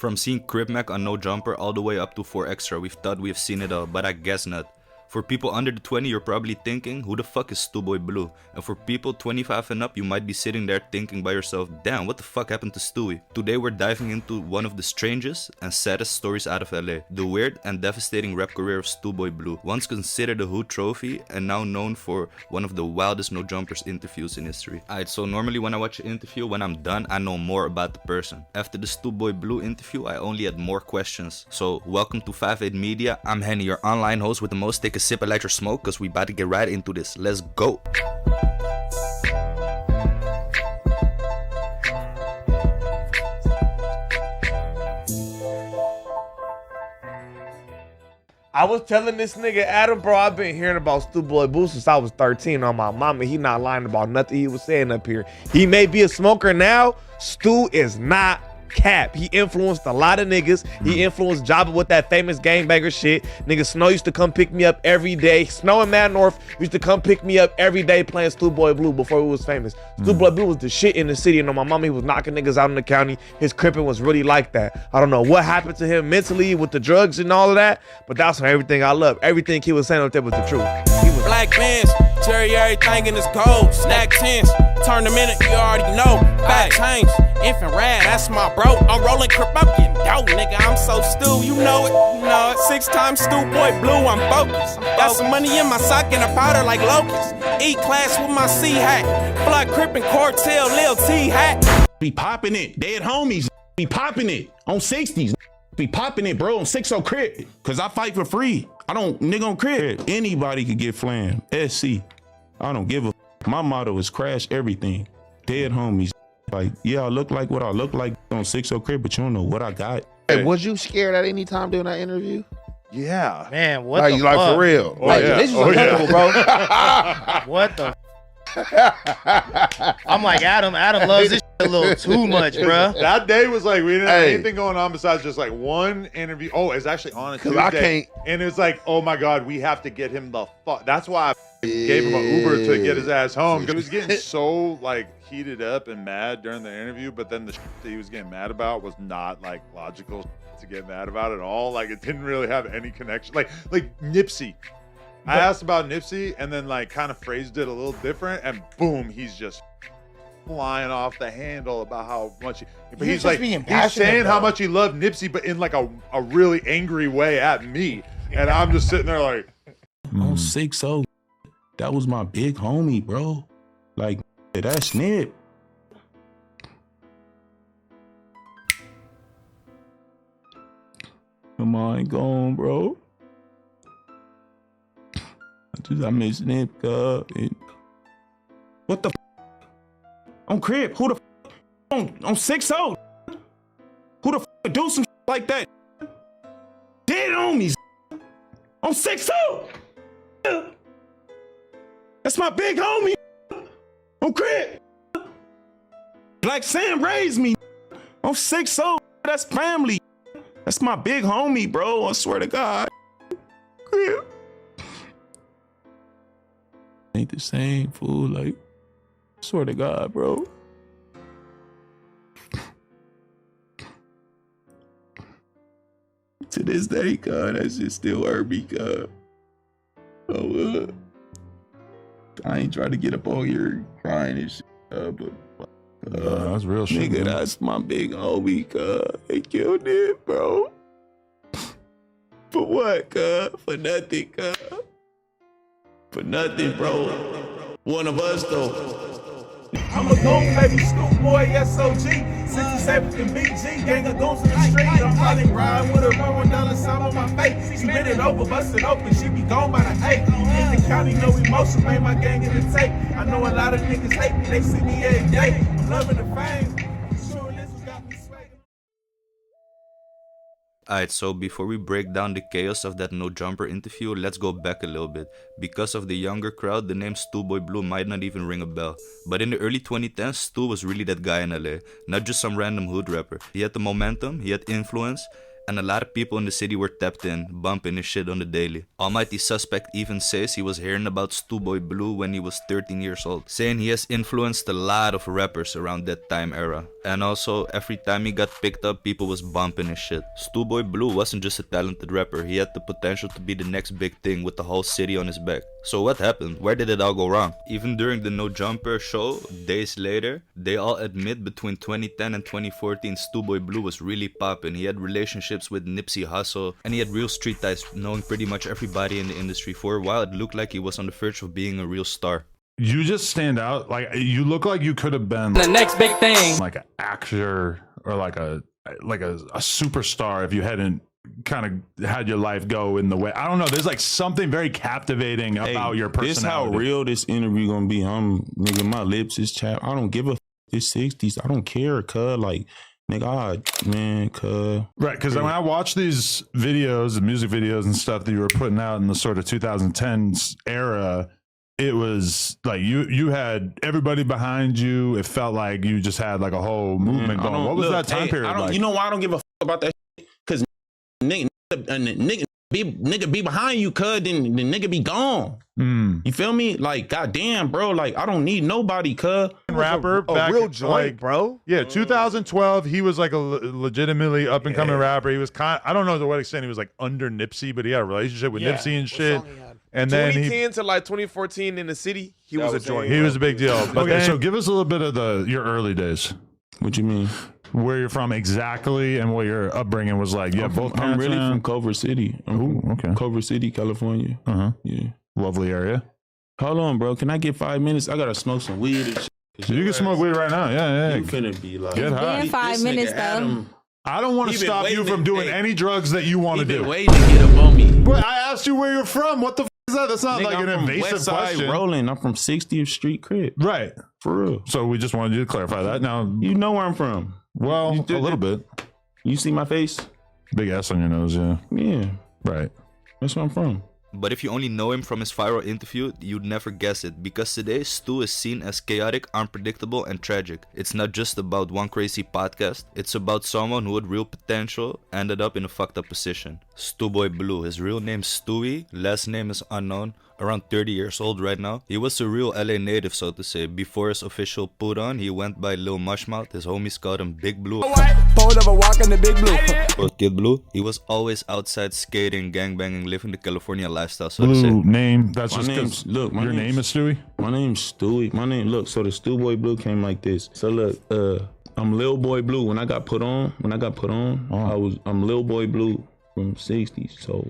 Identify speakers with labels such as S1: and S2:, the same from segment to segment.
S1: From seeing Crip Mac on No Jumper all the way up to 4 Extra, we've thought we've seen it all, but I guess not. For people under the 20, you're probably thinking, who the fuck is Stu Boy Blue? And for people 25 and up, you might be sitting there thinking by yourself, damn, what the fuck happened to Stewie? Today we're diving into one of the strangest and saddest stories out of LA, the weird and devastating rap career of Stu Boy Blue, once considered a Hood trophy and now known for one of the wildest No Jumpers interviews in history. Alright, so normally when I watch an interview, when I'm done, I know more about the person. After the Stu Boy Blue interview, I only had more questions. So welcome to 58 Media, I'm Henny, your online host with the most. Take a sip and light your smoke, cause we about to get right into this. Let's go.
S2: I was telling this nigga Adam, bro, I've been hearing about Stu Boy Blue since I was 13 on my mama. He not lying about nothing he was saying up here. He may be a smoker now. Stu is not cap. He influenced a lot of niggas. He influenced Jabba with that famous gangbanger shit. Nigga Snow used to come pick me up every day. Snow and Mad North used to come pick me up every day playing Stu Boy Blue before he was famous. Stu Boy Blue was the shit in the city, and on my mama, he was knocking niggas out in the county. His crippin' was really like that. I don't know what happened to him mentally with the drugs and all of that, but that's everything I love. Everything he was saying up there was the truth. He was
S3: black bands, cherry everything in his gold. Stack tens, turn a minute, you already know. Back change, infant rad, that's my bro. I'm rolling crip, I'm getting dope, nigga. I'm so Stu, you know it, you know it. 6 times Stu Boy Blue, I'm focused. Got some money in my sock and a powder like locusts. E-class with my C hat, blood crip and Cortell, Lil T hat.
S4: Be popping it, dead homies. Be popping it on 60s. Be popping it, bro, on 60 crip. Cause I fight for free. I don't nigga on crib. Anybody could get flam. SC. I don't give a. My motto is crash everything. Dead homies. Like, yeah, I look like what I look like on 60 crib, but you don't know what I got.
S5: Hey, was you scared at any time during that interview?
S6: Yeah.
S7: Man, what
S5: Like,
S7: the
S5: like
S7: fuck?
S5: for real.
S6: Oh,
S5: Like,
S6: yeah.
S5: this is
S6: Oh,
S5: uncomfortable, bro.
S7: What the? I'm like, Adam loves this shit a little too much, bruh.
S6: That day was like, we didn't have
S5: Hey.
S6: anything going on besides just like one interview. Oh, it's actually on a
S5: 'Cause
S6: Tuesday.
S5: I can't-
S6: And it's like, oh my God, we have to get him the fuck. That's why I gave him an Uber to get his ass home. Because he was getting so like heated up and mad during the interview. But then the shit that he was getting mad about was not like logical to get mad about at all. Like it didn't really have any connection. Like Nipsey. I asked about Nipsey and then like kind of phrased it a little different, and boom, he's just flying off the handle about how much but he's
S7: just
S6: like
S7: being
S6: he's
S7: passionate,
S6: saying how
S7: though.
S6: much he loved Nipsey, but in like a really angry way at me. And I'm just sitting there like,
S4: On 60, that was my big homie, bro. Like, that's Nip. Come on, gone, bro. I miss Nip, what the f? On crib, who the f? On 60? Who the f would do some like that? Dead homies. On 60? That's my big homie. On crib. Black Sam raised me. On 60. That's family. That's my big homie, bro. I swear to God. Crib. Ain't the same, fool. Like, swear to God, bro. To this day, God, that shit still hurt me, God. Oh, I ain't trying to get up all here crying and shit, but
S8: that's real shit.
S4: nigga, that's my big homie, God. They killed it, bro. For what, God? For nothing, God. For nothing, bro. One of us, though.
S3: I'm a goon, baby, Stu Boy, SOG. 67th and BG, gang of goons in the street. I'm probably riding with a $1 sign on my face. She bend it over, bust it open, she be gone by the 8. In the county, no emotion, made my gang in the tape. I know a lot of niggas hate me, they see me every day. I'm loving the fame. Sure, this got me swagging.
S1: Alright, so before we break down the chaos of that No Jumper interview, let's go back a little bit. Because of the younger crowd, the name Stu Boy Blue might not even ring a bell. But in the early 2010s, Stu was really that guy in LA, not just some random hood rapper. He had the momentum, he had influence, and a lot of people in the city were tapped in, bumping his shit on the daily. Almighty Suspect even says he was hearing about Stu Boy Blue when he was 13 years old, saying he has influenced a lot of rappers around that time era. And also, every time he got picked up, people was bumping his shit. Stu Boy Blue wasn't just a talented rapper, he had the potential to be the next big thing with the whole city on his back. So what happened? Where did it all go wrong? Even during the No Jumper show, days later, they all admit between 2010 and 2014, Stu Boy Blue was really popping. He had relationships with Nipsey Hussle, and he had real street ties, knowing pretty much everybody in the industry. For a while, it looked like he was on the verge of being a real star.
S8: You just stand out. Like, you look like you could have been
S3: The next big thing.
S8: like an actor or like a superstar if you hadn't kind of had your life go in the way. I don't know. There's like something very captivating about your personality.
S4: This how real this interview gonna be. Nigga, my lips is chapped. I don't give a this 60s. I don't care, cuz. Like, nigga, man, cuz.
S8: Right, because when I watch these videos and music videos and stuff that you were putting out in the sort of 2010s era, it was like you had everybody behind you. It felt like you just had like a whole movement going. What was that time period like?
S4: You know why I don't give a fuck about that shit? Because nigga be behind you, cuz, then the nigga be gone. You feel me? Like, goddamn, bro. Like, I don't need nobody, cuz.
S2: Rapper, a real joint, bro.
S6: Yeah, 2012, he was like a legitimately up and coming rapper. He was I don't know to what extent he was like under Nipsey, but he had a relationship with Nipsey and shit. And then
S2: 2010 to like 2014 in the city, he was a joint.
S6: He was a big deal. But
S8: Okay, so give us a little bit of your early days.
S4: What you mean?
S8: Where you're from exactly and what your upbringing was like. Yeah,
S4: I'm really from Culver City.
S8: Okay.
S4: Culver City, California. Yeah.
S8: Lovely area.
S4: Hold on, bro. Can I get 5 minutes? I gotta smoke some weed and shit.
S8: You can smoke weed right now. Yeah.
S4: You finna be like,
S8: Get high.
S9: Been 5 minutes though.
S8: I don't want to stop you from doing any drugs that you want to do.
S4: Waiting to get up on me.
S8: But I asked you where you're from. What the is that? That's not
S4: Nigga,
S8: like an
S4: I'm from
S8: invasive
S4: West Side
S8: question.
S4: Rolling. I'm from 60th Street Crib.
S8: Right.
S4: For real.
S8: So we just wanted you to clarify that. Now,
S4: You know where I'm from.
S8: well, a little bit.
S4: You see my face?
S8: Big S on your nose, yeah.
S4: Yeah.
S8: Right.
S4: That's where I'm from.
S1: But if you only know him from his viral interview, you'd never guess it, because today Stu is seen as chaotic, unpredictable, and tragic. It's not just about one crazy podcast, it's about someone who had real potential, ended up in a fucked up position. Stu Boy Blue, his real name's Stewie, last name is unknown, around 30 years old right now. He was a real LA native, so to say. Before his official put on, he went by Lil Mushmouth, his homies called him Big Blue.
S3: Pulled up a walk in the big blue.
S1: Or Kid Blue. He was always outside skating, gangbanging, living the California lifestyle, so to say.
S8: Blue name. That's
S4: My
S8: just
S4: name's,
S8: because
S4: look, my
S8: your
S4: name's-
S8: name is Stewie?
S4: My name's Stewie. My name, look, so the Stu Boy Blue came like this. So look, I'm Lil Boy Blue. When I got put on, I'm Lil Boy Blue from 60s. So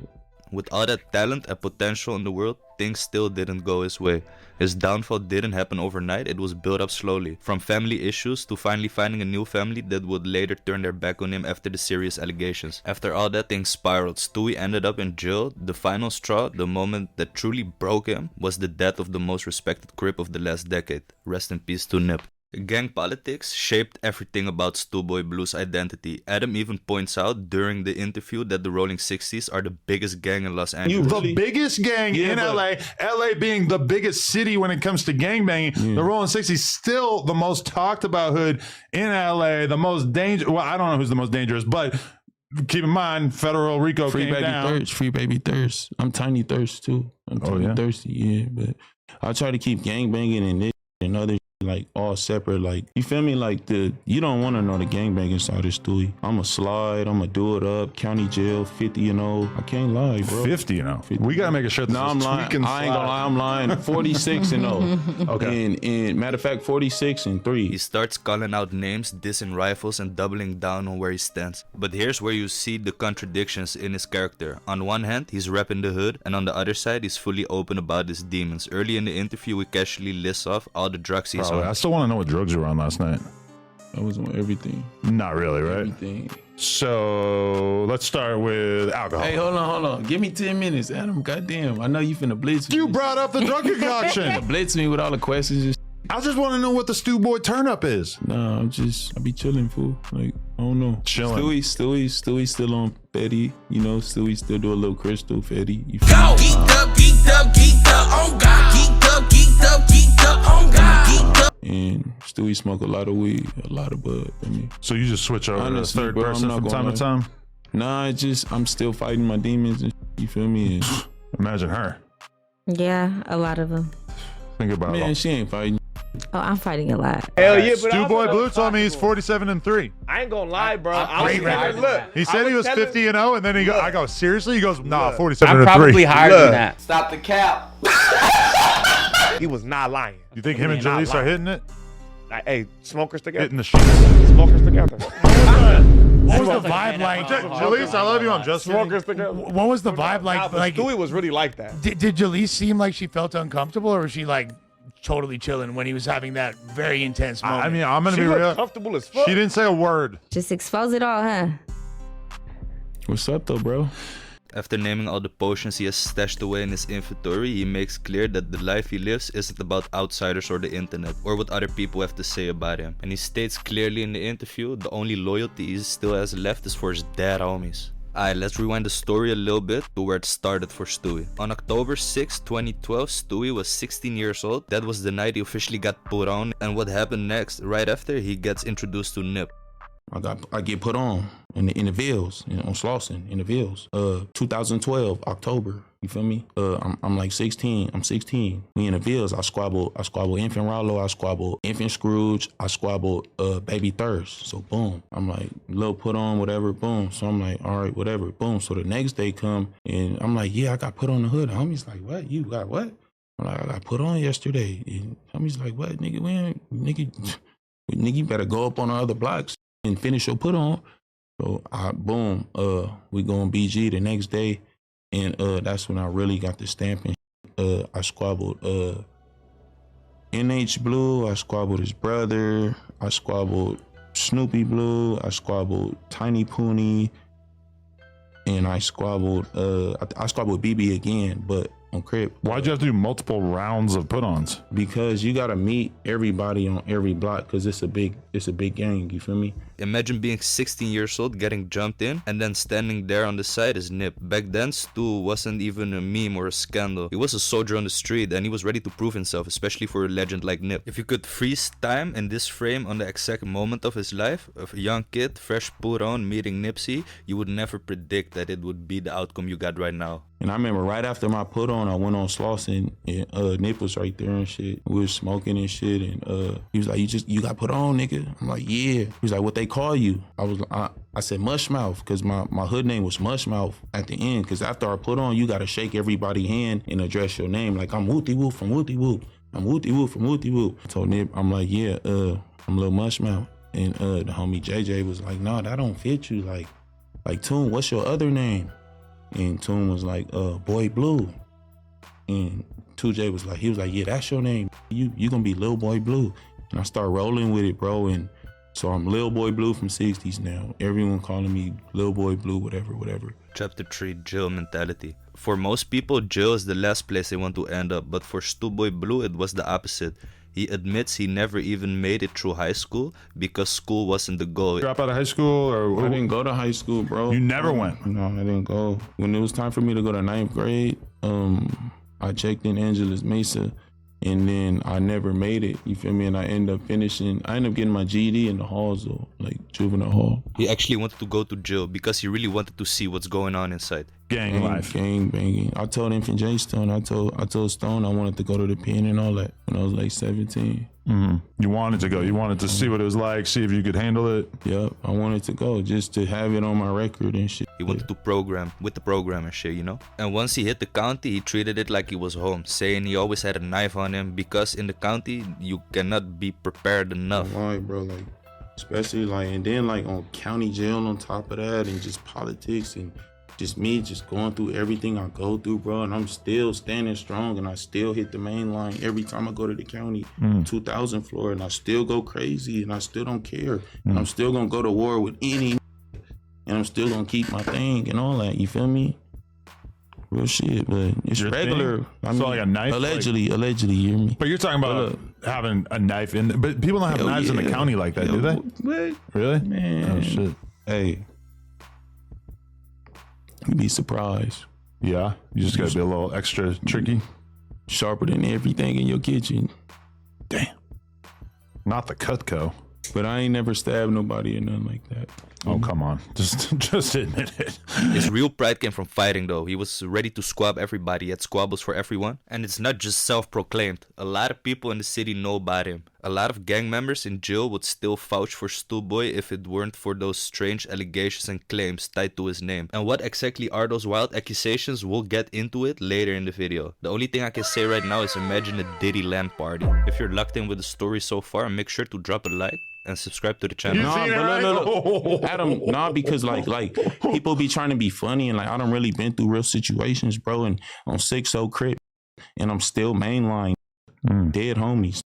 S1: With all that talent and potential in the world, things still didn't go his way. His downfall didn't happen overnight, it was built up slowly. From family issues to finally finding a new family that would later turn their back on him after the serious allegations. After all that, things spiraled. Stewie ended up in jail. The final straw, the moment that truly broke him, was the death of the most respected Crip of the last decade. Rest in peace to Nip. Gang politics shaped everything about Stu Boy Blue's identity. Adam even points out during the interview that the Rolling 60s are the biggest gang in Los Angeles.
S8: The biggest gang in LA, LA being the biggest city when it comes to gangbanging. The Rolling 60s still the most talked about hood in LA, the most dangerous. Well, I don't know who's the most dangerous, but keep in mind, Federal Rico
S4: Free
S8: came
S4: Baby
S8: down.
S4: Thirst, Free Baby Thirst. I'm Tiny Thirst too. I'm Tiny Thirsty, yeah. But I try to keep gangbanging and this and other like all separate. Like, you feel me? Like, you don't want to know the gangbanging side of Stewie. I'ma slide, I'ma do it up, county jail, 50 and 0. I can't lie, bro.
S8: 50, you know. We gotta make a shirt that
S4: No, I'm
S8: says
S4: lying.
S8: tweak and
S4: I ain't gonna lie, I'm lying. 46 and 0.
S8: Okay.
S4: And matter of fact, 46 and 3.
S1: He starts calling out names, dissing rifles, and doubling down on where he stands. But here's where you see the contradictions in his character. On one hand, he's repping the hood, and on the other side, he's fully open about his demons. Early in the interview, he casually lists off all the drugs he's on.
S8: I still want to know what drugs you were on last night.
S4: I was on everything.
S8: Not really, right?
S4: Everything.
S8: So let's start with alcohol.
S4: Hey, hold on. Give me 10 minits, Adam. Goddamn. I know you finna blitz me.
S8: You brought up the drug concoction.
S4: Blitz me with all the questions and
S8: I just want to know what the Stu Boy turn up is.
S4: Nah, I be chilling, fool. Like, I don't know.
S8: Chilling.
S4: Stewie still on Fetty. You know, Stewie still do a little crystal Fetty. You
S3: Go! Geeked up, on God. Geeked up, on God. Geeked up.
S4: And Stewie smoke a lot of weed, a lot of bud. I mean,
S8: So you just switch over
S4: honestly,
S8: to third
S4: bro, I'm
S8: person
S4: not
S8: from
S4: gonna
S8: time to time?
S4: Nah, it's just I'm still fighting my demons and you feel me?
S8: Imagine her.
S9: Yeah, a lot of them.
S8: Think about
S4: Man,
S8: it.
S4: she ain't fighting.
S9: Oh, I'm fighting a lot.
S2: Hell yeah, but
S8: Stu Boy
S2: also
S8: Blue told me he's
S2: possible.
S8: 47-3.
S2: I ain't gonna lie, bro. I was telling, look.
S8: He said he was 50-0, and then I go, seriously? He goes, nah, 47-3.
S7: I'm probably higher
S2: Look.
S7: than that.
S3: Stop the cap.
S2: He was not lying.
S8: You think him and
S2: Not
S8: Jalise are
S2: lying.
S8: hitting it?
S2: Like, hey, smokers together.
S8: Hitting the sheets?
S2: Smokers together.
S10: What was the vibe like?
S8: Jalise, I love you. I'm just
S2: Smokers together.
S10: What was the vibe like? Like,
S2: Stewie was really like that.
S10: did Jalise seem like she felt uncomfortable, or was she like totally chilling when he was having that very intense moment?
S8: I mean, I'm going to
S2: She
S8: be
S2: looked
S8: real.
S2: comfortable as fuck.
S8: She didn't say a word.
S9: Just expose it all, huh?
S4: What's up though, bro?
S1: After naming all the potions he has stashed away in his inventory, he makes clear that the life he lives isn't about outsiders or the internet, or what other people have to say about him. And he states clearly in the interview, the only loyalty he still has left is for his dead homies. Alright, let's rewind the story a little bit to where it started for Stewie. On October 6, 2012, Stewie was 16 years old. That was the night he officially got put on. And what happened next? Right after, he gets introduced to Nip.
S4: I get put on in the Villes, on Slauson in the Villes. 2012 October. You feel me? I'm like 16. I'm 16. We in the Villes. I squabble Infant Rollo. I squabble Infant Scrooge. I squabble Baby Thirst. So boom. I'm like, little put on, whatever. Boom. So I'm like, all right, whatever. Boom. So the next day come and I'm like, yeah, I got put on the hood. Homie's like, what? You got what? I'm like, I got put on yesterday. And homie's like, what, nigga? Nigga, you better go up on the other blocks and finish your put on. So boom, we go on BG the next day, and that's when I really got the stamping. I squabbled NH Blue, I squabbled his brother, I squabbled Snoopy Blue, I squabbled Tiny Poonie, and I squabbled BB again, but on Crip.
S8: Why'd you have to do multiple rounds of put-ons?
S4: Because you gotta meet everybody on every block, because it's a big gang, you feel me?
S1: Imagine being 16 years old, getting jumped in, and then standing there on the side is Nip. Back then, Stu wasn't even a meme or a scandal. He was a soldier on the street, and he was ready to prove himself, especially for a legend like Nip. If you could freeze time in this frame on the exact moment of his life, of a young kid, fresh put on, meeting Nipsey, you would never predict that it would be the outcome you got right now.
S4: And I remember right after my put on, I went on Slauson, and Nip was right there and shit. We was smoking and shit, and he was like, you got put on, nigga? I'm like, yeah. He was like, what they call you? I said Mushmouth, because my hood name was Mushmouth at the end, because after I put on, you gotta shake everybody's hand and address your name. Like, I'm Wooty Woo from Wooty Woo. I'm Wooty Woo from Wooty Woo. I told Nip, I'm like, yeah, I'm Lil Mushmouth. And the homie JJ was like, nah, that don't fit you. Like Toon, what's your other name? And Toon was like, Boy Blue. And 2J was like, he was like, yeah, that's your name. You gonna be Lil Boy Blue. And I start rolling with it, bro. And so I'm Lil Boy Blue from 60s now. Everyone calling me Lil Boy Blue, whatever.
S1: Chapter 3, jail mentality. For most people, jail is the last place they want to end up, but for Stu Boy Blue, it was the opposite. He admits he never even made it through high school because school wasn't the goal.
S8: Drop out of high school? Or
S4: I didn't go to high school, bro.
S8: You never went?
S4: No, I didn't go. When it was time for me to go to 9th grade, I checked in Angeles Mesa, and then I never made it, you feel me? And I ended up getting my GED in the halls, though, like juvenile hall.
S1: He actually wanted to go to jail because he really wanted to see what's going on inside.
S8: Gang life.
S4: Gang banging. I told Infant J Stone, I told Stone I wanted to go to the pen and all that when I was like 17.
S8: Mm-hmm. You wanted to go. You wanted to see what it was like, see if you could handle it.
S4: Yep, I wanted to go just to have it on my record and shit.
S1: He wanted to program with the program and shit, you know? And once he hit the county, he treated it like he was home, saying he always had a knife on him because in the county, you cannot be prepared enough.
S4: Why, bro? Like, especially like, and then like on county jail on top of that, and just politics and just me just going through everything I go through, bro. And I'm still standing strong, and I still hit the main line every time I go to the county 2000 floor, and I still go crazy, and I still don't care. And I'm still gonna go to war with any, and I'm still gonna keep my thing and all that. You feel me? Real shit, but it's
S8: Your
S4: regular.
S8: thing?
S4: I mean,
S8: So like a knife?
S4: Allegedly, you hear me?
S8: But you're talking about having a knife in, but people don't have knives in the county like that, do they?
S4: What?
S8: Really?
S4: Man.
S8: Oh shit.
S4: Hey, you'd be surprised.
S8: Yeah, you just gotta be a little extra tricky.
S4: Sharper than everything in your kitchen.
S8: Damn. Not the Cutco.
S4: But I ain't never stabbed nobody or nothing like that.
S8: Oh, come on. Just admit it.
S1: His real pride came from fighting though. He was ready to squab everybody. He had squabbles for everyone. And it's not just self-proclaimed. A lot of people in the city know about him. A lot of gang members in jail would still vouch for Stu Boy if it weren't for those strange allegations and claims tied to his name. And what exactly are those wild accusations? We'll get into it later in the video. The only thing I can say right now is imagine a Diddy land party. If you're locked in with the story so far, make sure to drop a like and subscribe to the channel.
S4: Nah, but look. Adam, nah, because like people be trying to be funny and like I done really been through real situations, bro. And on 6-0 crib, and I'm still mainline, dead homies,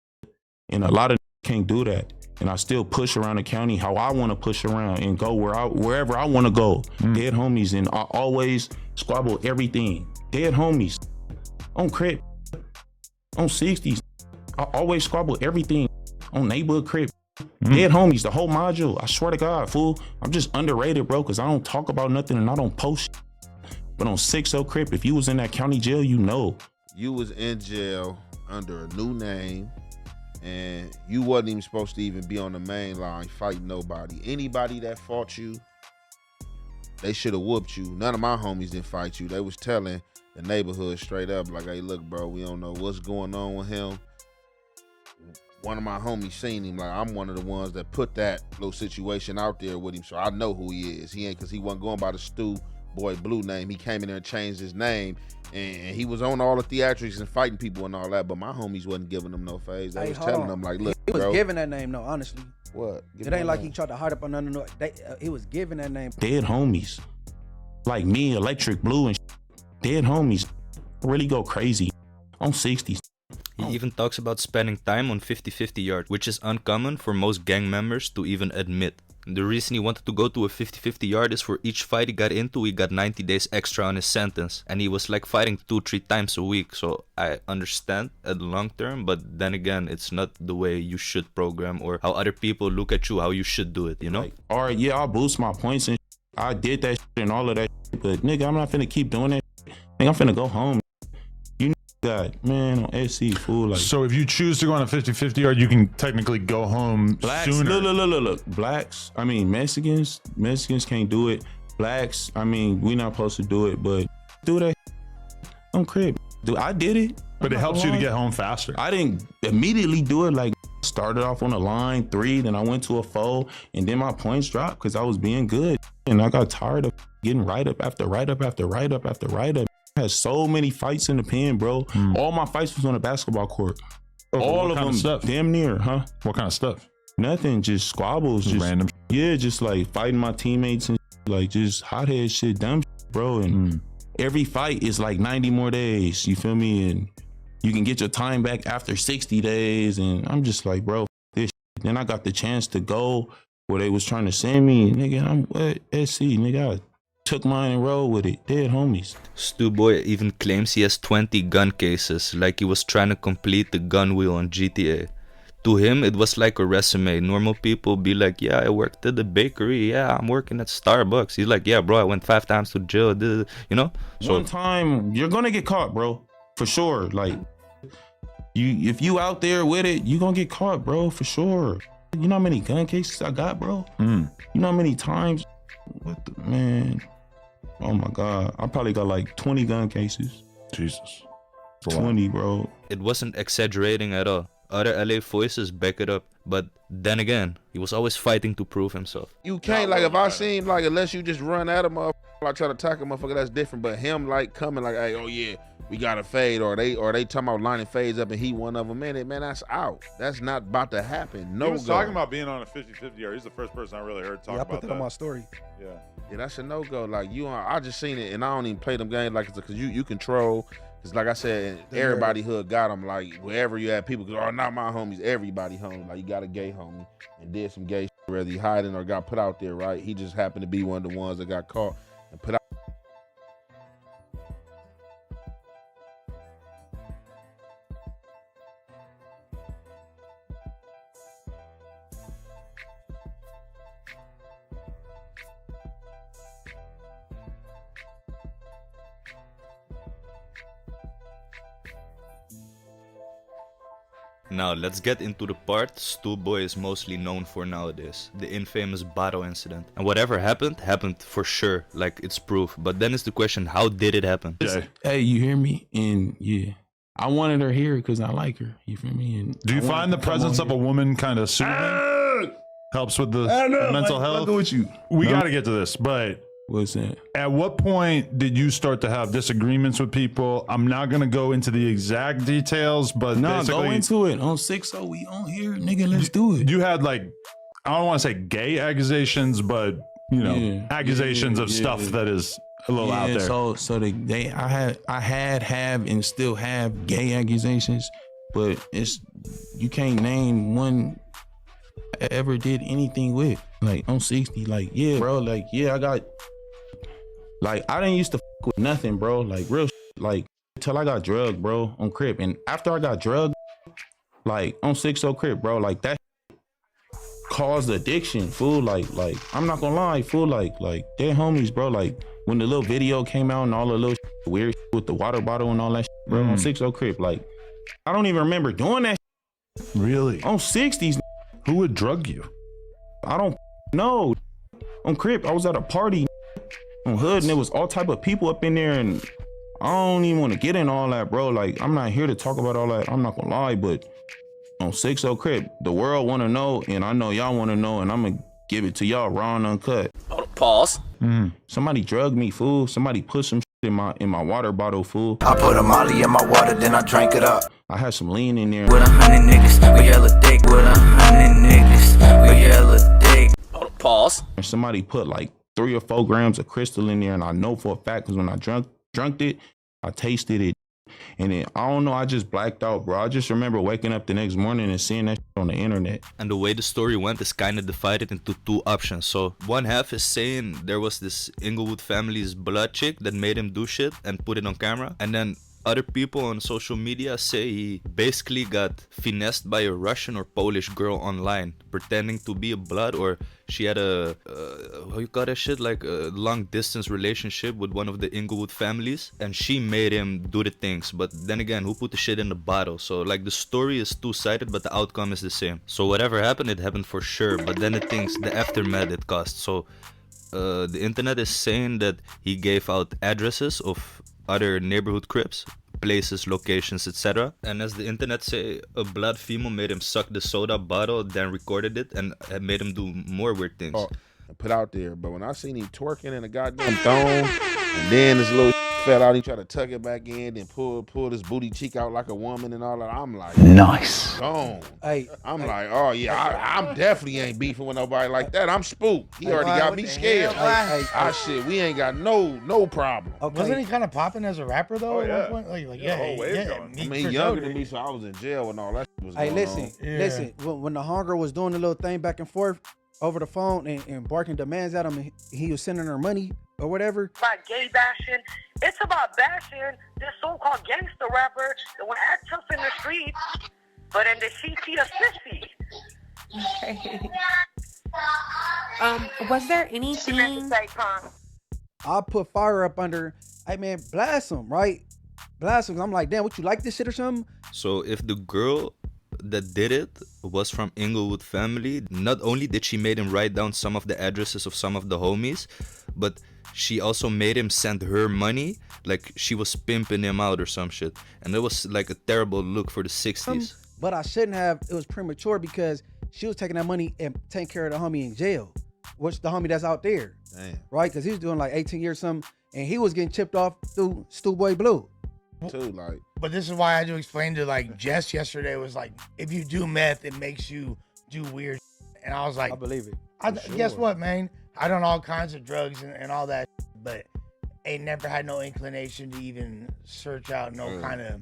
S4: and a lot of can't do that. And I still push around the county how I want to push around and go wherever I want to go. Dead homies, and I always squabble everything. Dead homies, on crib, on 60s, I always squabble everything on neighborhood crib. Dead homies, the whole module. I swear to God, fool. I'm just underrated, bro, because I don't talk about nothing and I don't post. But on 6-0 crib, if you was in that county jail, you know.
S5: You was in jail under a new name, and you wasn't even supposed to even be on the main line fighting nobody. Anybody that fought you, they should have whooped you. None of my homies didn't fight you. They was telling the neighborhood straight up, like, hey, look, bro, we don't know what's going on with him. One of my homies seen him. Like, I'm one of the ones that put that little situation out there with him, so I know who he is. He ain't, because he wasn't going by the Stu Boy Blue name. He came in there and changed his name, and he was on all the theatrics and fighting people and all that, but my homies wasn't giving him no phase. They was telling him, like, look,
S11: he was
S5: bro,
S11: giving that name, though, honestly.
S5: What?
S11: It ain't like he tried to hide up on nothing. He was giving that name.
S4: Dead homies, like me, Electric Blue, and dead homies really go crazy on 60s.
S1: He even talks about spending time on 50-50 yards, which is uncommon for most gang members to even admit. The reason he wanted to go to a 50-50 yard is for each fight he got into, he got 90 days extra on his sentence. And he was like fighting 2-3 times a week. So I understand at the long term, but then again, it's not the way you should program or how other people look at you, how you should do it, you know?
S4: Like, all right, yeah, I'll boost my points and I did that and all of that, but nigga, I'm not finna keep doing that. Nigga, I'm finna go home. God, man, on SC, fool. Like,
S8: so if you choose to go on a 50-50 yard, you can technically go home
S4: blacks,
S8: sooner.
S4: Look. Blacks, I mean, Mexicans can't do it. Blacks, I mean, we not supposed to do it, but do that on crib. Dude, I did it.
S8: But it helps you to get home faster.
S4: I didn't immediately do it. Like, started off on a line 3, then I went to a 4, and then my points dropped because I was being good. And I got tired of getting right up after right up after right up after right up. Had so many fights in the pen, bro. All my fights was on a basketball court. All of them,
S8: stuff?
S4: Damn near, huh?
S8: What kind of stuff?
S4: Nothing, just squabbles, just
S8: random.
S4: Yeah, just like fighting my teammates and like just hothead shit, dumb bro. And every fight is like 90 more days. You feel me? And you can get your time back after 60 days. And I'm just like, bro, this. Then I got the chance to go where they was trying to send me, nigga. I'm what SC, nigga. I took mine and rolled with it. Dead homies.
S1: Stu Boy even claims he has 20 gun cases, like he was trying to complete the gun wheel on GTA. To him, it was like a resume. Normal people be like, yeah, I worked at the bakery. Yeah, I'm working at Starbucks. He's like, yeah, bro, I went 5 times to jail. You know? So,
S4: one time, you're gonna get caught, bro. For sure. Like, if you out there with it, you gonna get caught, bro, for sure. You know how many gun cases I got, bro? You know how many times? What the, man? Oh my God. I probably got like 20 gun cases.
S8: Jesus.
S4: 20, bro.
S1: It wasn't exaggerating at all. Other LA voices back it up. But then again, he was always fighting to prove himself.
S5: You can't, like, if I seem like, unless you just run at a motherfucker, like try to attack a motherfucker, that's different. But him, like, coming like, hey, oh yeah, we got a fade, or they talking about lining fades up and he one of them, man, that's out. That's not about to happen. No,
S6: he was talking about being on a 50-50 yard. He's the first person I really heard talk about that.
S11: I put that on my story.
S5: Yeah, that's a no-go. Like, I just seen it, and I don't even play them games, like, because you control. Because like I said, everybody hood got them, like, wherever you have people, because, oh, not my homies, everybody homie. Like, you got a gay homie and did some gay shit, whether he hiding or got put out there, right? He just happened to be one of the ones that got caught and put out.
S1: Now let's get into the part Stu Boy is mostly known for nowadays, the infamous bottle incident. And whatever happened, happened for sure, like it's proof. But then is the question, how did it happen?
S4: Hey, you hear me? And yeah, I wanted her here because I like her. You feel me? And
S8: do you find the presence of a woman kind of soothing? Helps with the mental health?
S4: With you.
S8: We got to get to this, but
S4: what's that?
S8: At what point did you start to have disagreements with people? I'm not going to go into the exact details, but
S4: go into it. On 6-0, we on here, nigga, let's do it.
S8: You had like, I don't want to say gay accusations, but you know, accusations of stuff that is a little out there.
S4: I have and still have gay accusations, but you can't name one I ever did anything with. Like on 60, like yeah, bro, like yeah, I got. Like, I didn't used to fuck with nothing, bro. Like, real like, till I got drugged, bro, on Crip. And after I got drugged, like, on 6-0 Crip, bro, like, that caused addiction, fool. Like, I'm not gonna lie, fool. Like, they're homies, bro. Like, when the little video came out and all the little weird with the water bottle and all that bro, on 6-0 Crip, like, I don't even remember doing that
S8: Really?
S4: On 60s.
S8: Who would drug you?
S4: I don't know. On Crip, I was at a party on Hood, and there was all type of people up in there, and I don't even want to get in all that, bro. Like, I'm not here to talk about all that. I'm not gonna lie, but on 6-0 Crip, the world want to know, and I know y'all want to know, and I'm gonna give it to y'all raw and uncut.
S12: Pause.
S4: Somebody drugged me, fool. Somebody put some shit in my water bottle, fool.
S12: I put a molly in my water, then I drank it up.
S4: I had some lean in there.
S12: With 100 niggas, we hella dick. With 100 niggas, we hella dick. Pause.
S4: And somebody put like 3 or 4 grams of crystal in there, and I know for a fact because when I drunk it, I tasted it, and then I don't know, I just blacked out, bro. I just remember waking up the next morning and seeing that shit on the internet.
S1: And the way the story went is kind of divided into 2 options. So one half is saying there was this Inglewood family's blood chick that made him do shit and put it on camera, and then other people on social media say he basically got finessed by a Russian or Polish girl online, pretending to be a blood, or she had a, how you call that shit, like a long distance relationship with one of the Inglewood families, and she made him do the things. But then again, who put the shit in the bottle? So like the story is 2-sided, but the outcome is the same. So whatever happened, it happened for sure, but then the aftermath it cost. So the internet is saying that he gave out addresses of other neighborhood Crips, places, locations, etc. And as the internet say, a blood female made him suck the soda bottle, then recorded it, and made him do more weird things.
S5: Put out there, but when I seen him twerking in a goddamn thong, and then this little fell out, he tried to tuck it back in, and pull his booty cheek out like a woman and all that. I'm like,
S12: nice.
S5: Gone. I'm like, oh yeah, I'm definitely ain't beefing with nobody like that. I'm spooked. He already got me scared. Shit, we ain't got no problem.
S10: Okay. Wasn't he kind of popping as a rapper though? At one point? Like
S5: I mean, he younger than me, so I was in jail when all that shit was going on.
S11: Listen. When the hunger was doing the little thing back and forth over the phone and barking demands at him, and he was sending her money or whatever.
S13: About gay bashing. It's about bashing this so-called gangster rapper that will act tough in the streets, but in the CT of 50.
S14: Was there anything?
S11: I put fire up under, hey man, blast him, right? Blast him. I'm like, damn, what, you like this shit or something?
S1: So if the girl that did it was from Inglewood family, not only did she made him write down some of the addresses of some of the homies, but she also made him send her money, like she was pimping him out or some shit. And it was like a terrible look for the 60s.
S11: But I shouldn't have. It was premature because she was taking that money and taking care of the homie in jail, which the homie that's out there.
S5: Damn.
S11: Right? Because he was doing like 18 years something, and he was getting chipped off through Stu Boy Blue.
S5: Too, like.
S10: But this is why I had to explain to like Jess yesterday, was like, if you do meth, it makes you do weird. And I was like,
S11: I believe it.
S10: Guess what, man? I done all kinds of drugs and all that, but ain't never had no inclination to even search out no kind of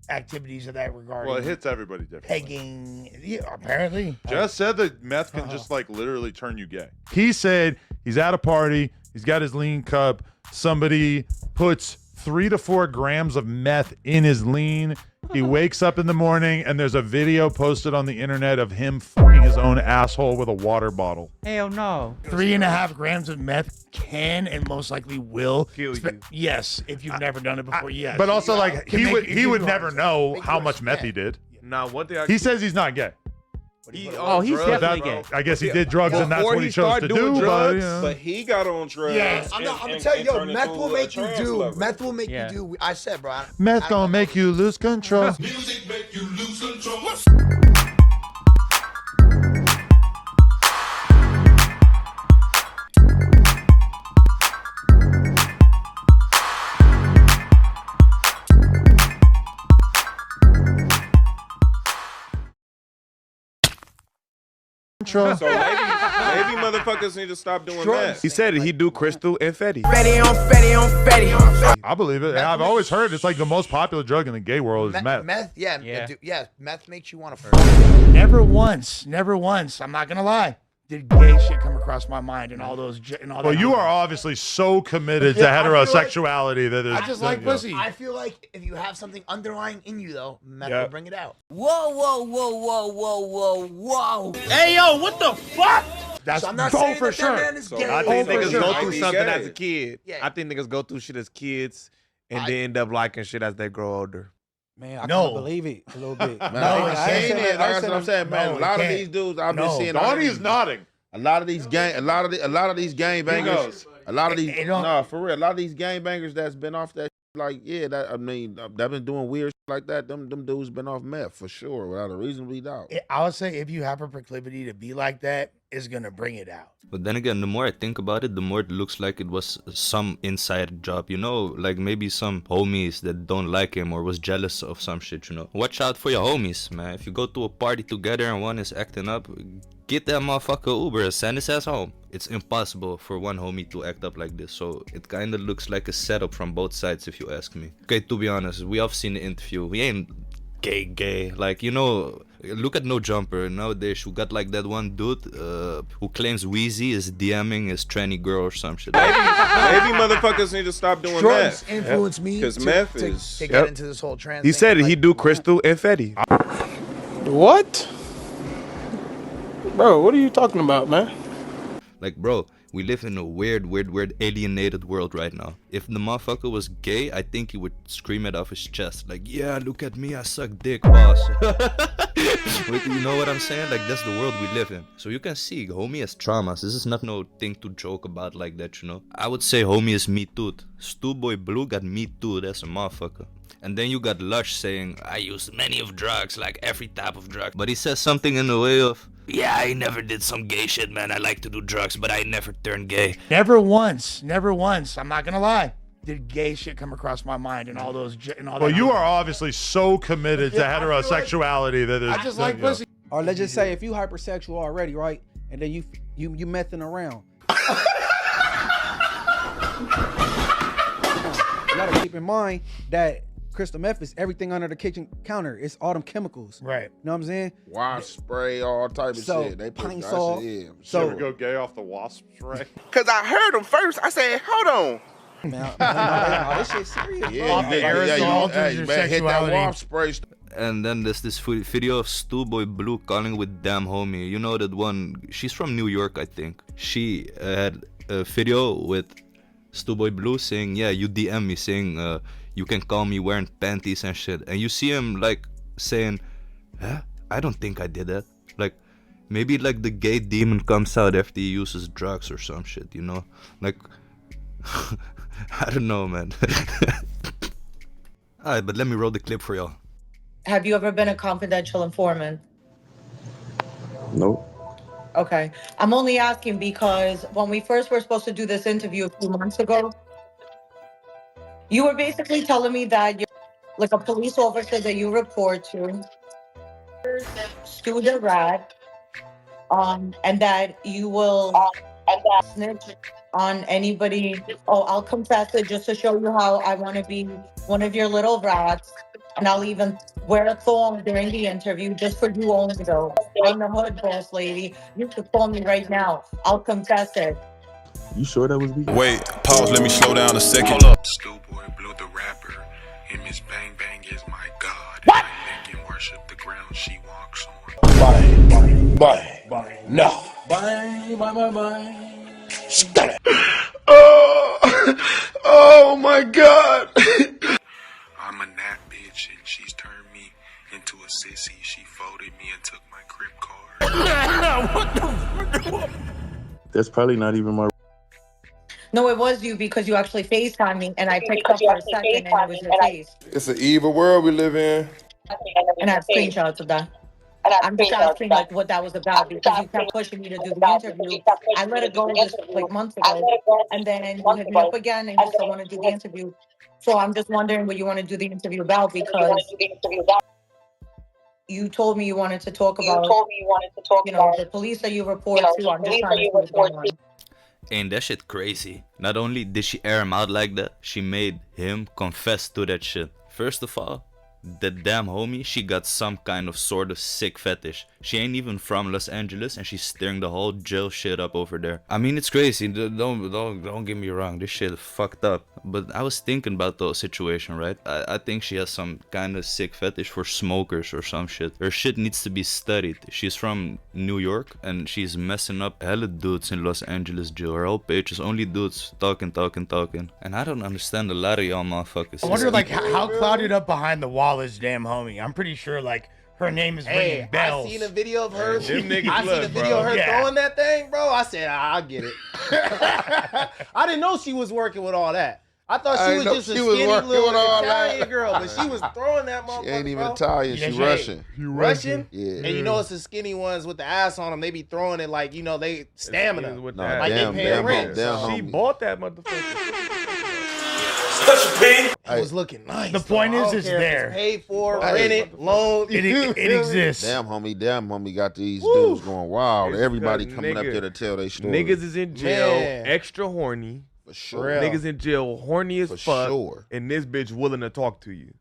S10: activities of that regard.
S6: Well, it hits everybody differently.
S10: Pegging, yeah, apparently.
S6: Jess said that meth can just like literally turn you gay.
S8: He said he's at a party, he's got his lean cup, somebody puts 3 to 4 grams of meth in his lean. He wakes up in the morning and there's a video posted on the internet of him fucking his own asshole with a water bottle.
S7: Hell no.
S10: 3.5 grams of meth can and most likely will
S2: kill you.
S10: Yes, if you've never done it before. Yes,
S8: But also, like, he would never know how much meth he did.
S2: Now, one thing
S8: He says he's not gay.
S2: he's
S8: definitely gay. I guess he did drugs and that's what he chose to do.
S15: But he got on drugs.
S10: Yeah, I'm gonna tell you, yo, meth will make you do. Meth will make you do. I said, bro.
S8: Meth gonna make you lose control.
S15: Music make you lose control. So maybe motherfuckers need to stop doing that.
S2: He said he do crystal and fetty.
S8: I believe it. I've always heard it's like the most popular drug in the gay world is meth.
S10: Meth, yeah. Meth makes you want to.
S11: Never once. I'm not gonna lie. Did gay shit come across my mind and all those and all
S8: Well,
S11: that?
S8: you are obviously so committed to heterosexuality that
S10: I
S8: it's
S10: just like pussy. I feel like if you have something underlying in you, though, meth will bring it out.
S3: Whoa. Hey, yo, what the fuck?
S11: That's
S10: I'm not
S11: go
S10: saying
S11: for
S10: that
S11: sure.
S10: man is gay.
S2: I think niggas go
S15: Might
S2: through
S15: be
S2: something
S15: gay.
S2: as a kid.
S10: Yeah.
S2: I think niggas go through shit as kids and they end up liking shit as they grow older.
S11: Man, I can't believe it a little bit.
S5: Man, I ain't seen it. That's what I'm saying, man. A lot of these dudes I've been seeing.
S6: Donnie is nodding.
S5: A lot of these gang bangers. A lot of these for real. A lot of these gang bangers that's been off that like they've been doing weird shit like that. Them dudes been off meth for sure, without a reasonable doubt.
S10: I would say if you have a proclivity to be like that, it's gonna bring it out.
S1: But then again, the more I think about it, the more it looks like it was some inside job, you know? Like maybe some homies that don't like him or was jealous of some shit, you know? Watch out for your homies, man. If you go to a party together and one is acting up, get that motherfucker Uber and send his ass home. It's impossible for one homie to act up like this, so it kinda looks like a setup from both sides if you ask me. Okay, to be honest, we have seen the interview. We ain't gay. Like, you know, look at No Jumper. Nowadays, you got like that one dude who claims Wheezy is DMing his tranny girl or some shit.
S15: Maybe motherfuckers need to stop doing
S10: Drugs
S15: meth.
S10: influence me
S15: Because
S10: to
S15: meth is.
S10: get into this whole trans.
S2: He
S10: thing.
S2: said he do crystal and fetty.
S3: What? Bro, what are you talking about, man?
S1: Like, bro, we live in a weird, alienated world right now. If the motherfucker was gay, I think he would scream it off his chest. Like, yeah, look at me, I suck dick, boss. You know what I'm saying? Like, that's the world we live in. So you can see, homie has traumas. This is not no thing to joke about like that, you know? I would say homie is me too. Stu Boy Blue got me too, that's a motherfucker. And then you got Lush saying, I used many of drugs, like every type of drug. But he says something in the way of, yeah, I never did some gay shit, man. I like to do drugs, but I never turned gay.
S11: Never once. I'm not gonna lie. Did gay shit come across my mind and all those and all that?
S8: Well, you are obviously so committed to heterosexuality that
S11: I just like pussy. Or let's just say if you hypersexual already, right? And then you messing around. You gotta keep in mind that crystal meth is everything under the kitchen counter. It's all them chemicals.
S10: Right.
S11: You know what I'm saying?
S5: Wasp spray, all type of shit. They put
S11: pine
S5: that
S11: saw.
S5: shit in.
S6: So ever go gay off the wasp spray?
S15: Because I heard him first. I said, hold on.
S11: No, this shit's serious.
S5: Yeah, you hit that wasp spray.
S1: And then there's this video of Stu Boy Blue calling with DamnHomie. You know that one? She's from New York, I think. She had a video with Stu Boy Blue saying, yeah, you DM me saying, you can call me wearing panties and shit. And you see him like saying, huh? I don't think I did that. Like, maybe like the gay demon comes out after he uses drugs or some shit, you know? Like, I don't know, man. Alright, but let me roll the clip for y'all.
S13: Have you ever been a confidential informant?
S15: Nope.
S13: Okay. I'm only asking because when we first were supposed to do this interview a few months ago, you were basically telling me that you're like a police officer that you report to, Stu the Rat, and that you will snitch on anybody. Oh, I'll confess it just to show you how I want to be one of your little rats. And I'll even wear a thong during the interview just for you only though. I'm the hood boss lady. You should call me right now. I'll confess it.
S15: You sure that was me?
S3: Wait, pause, let me slow down a second.
S15: Hold up. Stu Boy Blue the rapper, and Miss Bang Bang is my god. What? And can worship the ground she walks on.
S3: Bye. No. Bye.
S15: Oh my god. I'm a nat bitch, and she's turned me into a sissy. She folded me and took my crib card.
S16: That's probably not even my.
S13: No, it was you because you actually FaceTimed me and I picked up for a second and it was your face.
S17: It's an evil world we live in.
S13: And I have screenshots of that. I'm just asking like what that was about because you kept pushing me to do the interview. I let it go just like months ago, and then you hit me up again and you still want to do the interview. So I'm just wondering what you want to do the interview about because you told me you wanted to talk about, the police that you report to. I'm just trying to see what's going on.
S1: Ain't that shit crazy? Not only did she air him out like that, she made him confess to that shit. First of all, that DamnHomie, she got some kind of sort of sick fetish. She ain't even from Los Angeles and she's stirring the whole jail shit up over there. I mean, it's crazy, don't get me wrong, this shit is fucked up. But I was thinking about the situation, right? I think she has some kind of sick fetish for smokers or some shit. Her shit needs to be studied. She's from New York and she's messing up hella dudes in Los Angeles jail. Her whole page is only dudes talking. And I don't understand a lot of y'all motherfuckers.
S10: I wonder like how clouded up behind the wall is DamnHomie. I'm pretty sure like her name is ringing bells.
S7: I seen a video of her.
S2: Them niggas
S7: I seen a video of her throwing that thing, bro. I said, I'll get it. I didn't know she was working with all that. I thought she was just a skinny little Italian girl, but she was throwing that motherfucker.
S5: She ain't even Italian, she Russian.
S7: Russian?
S5: Yeah.
S7: And you know it's the skinny ones with the ass on them. They be throwing it like, they stamina.
S2: With
S5: No,
S2: that.
S7: Like they paying rent.
S2: She bought that motherfucker.
S7: It was looking nice.
S10: The point is, it's there.
S7: It's paid for, rented, loaned.
S10: It exists.
S5: DamnHomie got these dudes going wild. Everybody coming up there to tell their story.
S2: Niggas is in jail, extra horny.
S5: For sure.
S2: Niggas in jail, horny as
S5: For
S2: fuck.
S5: sure.
S2: And this bitch willing to talk to you.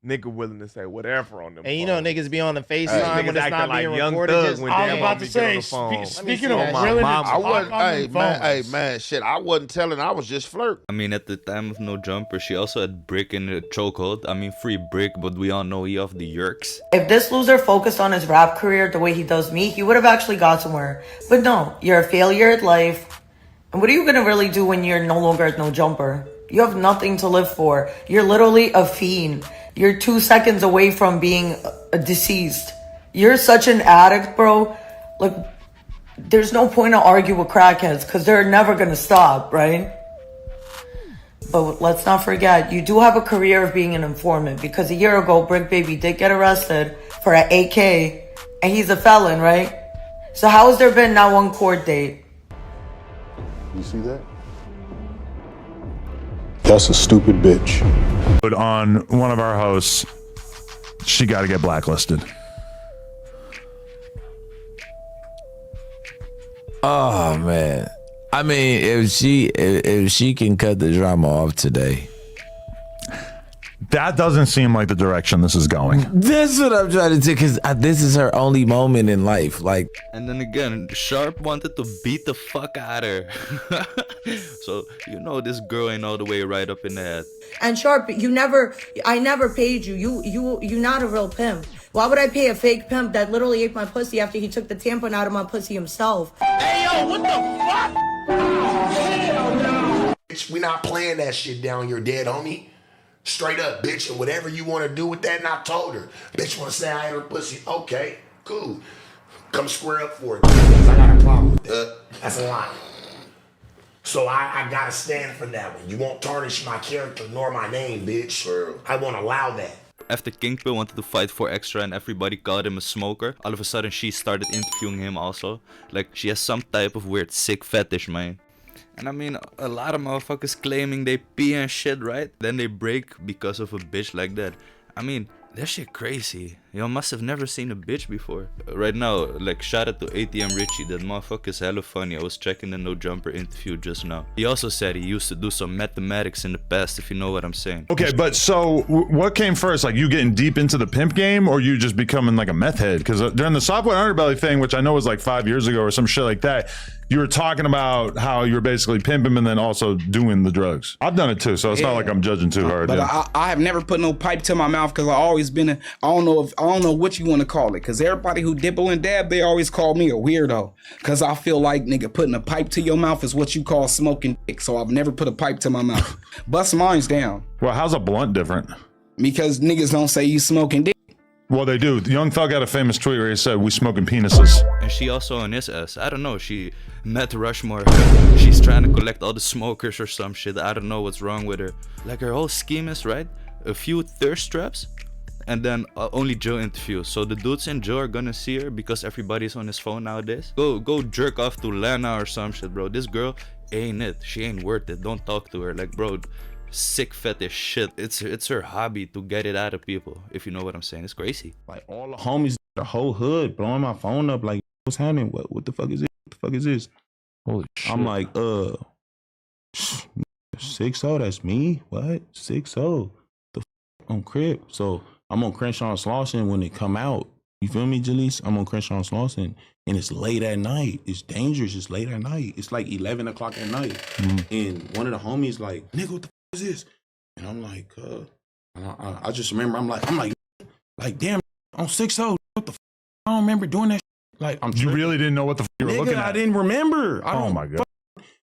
S2: Nigga willing to say whatever on them.
S7: And niggas be on the FaceTime
S2: Niggas
S7: when it's not
S2: acting
S7: being
S2: like Young
S7: recorded.
S2: Thug when
S10: I was about to say, speaking of willing to talk on them phones.
S5: Man, shit, I wasn't telling, I was just flirting.
S1: I mean, at the time of No Jumper, she also had Brick in the chokehold. I mean, free Brick, but we all know he off the yerks.
S18: If this loser focused on his rap career the way he does me, he would have actually got somewhere. But no, you're a failure at life. And what are you gonna really do when you're no longer at No Jumper? You have nothing to live for. You're literally a fiend. You're 2 seconds away from being deceased. You're such an addict, bro. Like, there's no point to argue with crackheads because they're never gonna stop, right? But let's not forget, you do have a career of being an informant because a year ago, Brick Baby did get arrested for an AK and he's a felon, right? So how has there been not one court date?
S16: You see that? That's a stupid bitch.
S8: But on one of our hosts, she got to get blacklisted.
S19: Oh man, I mean, if she can cut the drama off today.
S8: That doesn't seem like the direction this is going.
S19: That's what I'm trying to do, because this is her only moment in life. Like,
S1: and then again, Sharp wanted to beat the fuck out of her. So, this girl ain't all the way right up in the head.
S18: And Sharp, I never paid you. You not a real pimp. Why would I pay a fake pimp that literally ate my pussy after he took the tampon out of my pussy himself?
S20: Hey, yo, what the fuck? Bitch, we not playing that shit down your dead, homie. Straight up, bitch, and whatever you want to do with that, and I told her. Bitch want to say I ain't her pussy. Okay, cool. Come square up for it, because I got a problem with that. That's a lie. So I got to stand for that one. You won't tarnish my character nor my name, bitch. I won't allow that.
S1: After Kingpin wanted to fight for Extra and everybody called him a smoker, all of a sudden she started interviewing him also. Like, she has some type of weird sick fetish, man. And I mean, a lot of motherfuckers claiming they pee and shit, right? Then they break because of a bitch like that. I mean, that shit crazy. Y'all must have never seen a bitch before. Right now, like, shout out to ATM Richie. That motherfucker's hella funny. I was checking the No Jumper interview just now. He also said he used to do some mathematics in the past, if you know what I'm saying.
S8: Okay, but so what came first? Like, you getting deep into the pimp game, or you just becoming like a meth head? Because during the Software Underbelly thing, which I know was like 5 years ago or some shit like that, you were talking about how you were basically pimping and then also doing the drugs. I've done it too, so it's not like I'm judging too hard.
S21: But I have never put no pipe to my mouth because I always been I don't know what you want to call it. Because everybody who dibble and dab, they always call me a weirdo. Because I feel like, nigga, putting a pipe to your mouth is what you call smoking dick. So I've never put a pipe to my mouth. Bust mine's down.
S8: Well, how's a blunt different?
S21: Because niggas don't say you smoking dick.
S8: Well, they do. Young Thug had a famous tweet where he said, "We smoking penises."
S1: And she also on his ass. I don't know. She met Rushmore. She's trying to collect all the smokers or some shit. I don't know what's wrong with her. Like her whole scheme is, right? A few thirst traps, and then only Joe interviews. So the dudes in Joe are gonna see her because everybody's on his phone nowadays. Go jerk off to Lana or some shit, bro. This girl ain't it. She ain't worth it. Don't talk to her. Like, bro, sick fetish shit. It's her hobby to get it out of people, if you know what I'm saying. It's crazy.
S4: Like all the homies, the whole hood blowing my phone up. Like, what's happening? What the fuck is it? What the fuck is this?
S8: Holy shit.
S4: I'm like, 6-0, that's me? What? 6-0. The f on Crip. So I'm on Crenshaw and Slauson when it come out. You feel me, Jaleese? I'm on Crenshaw and Slauson, and it's late at night. It's dangerous. It's late at night. It's like 11 o'clock at night. And one of the homies like, nigga, what the f is this? And I'm like, and I just remember, I'm like, damn, on 6-0, what the f? I don't remember doing that. Like,
S8: You really didn't know what the f you were looking at?
S4: I didn't remember.
S8: Oh my God.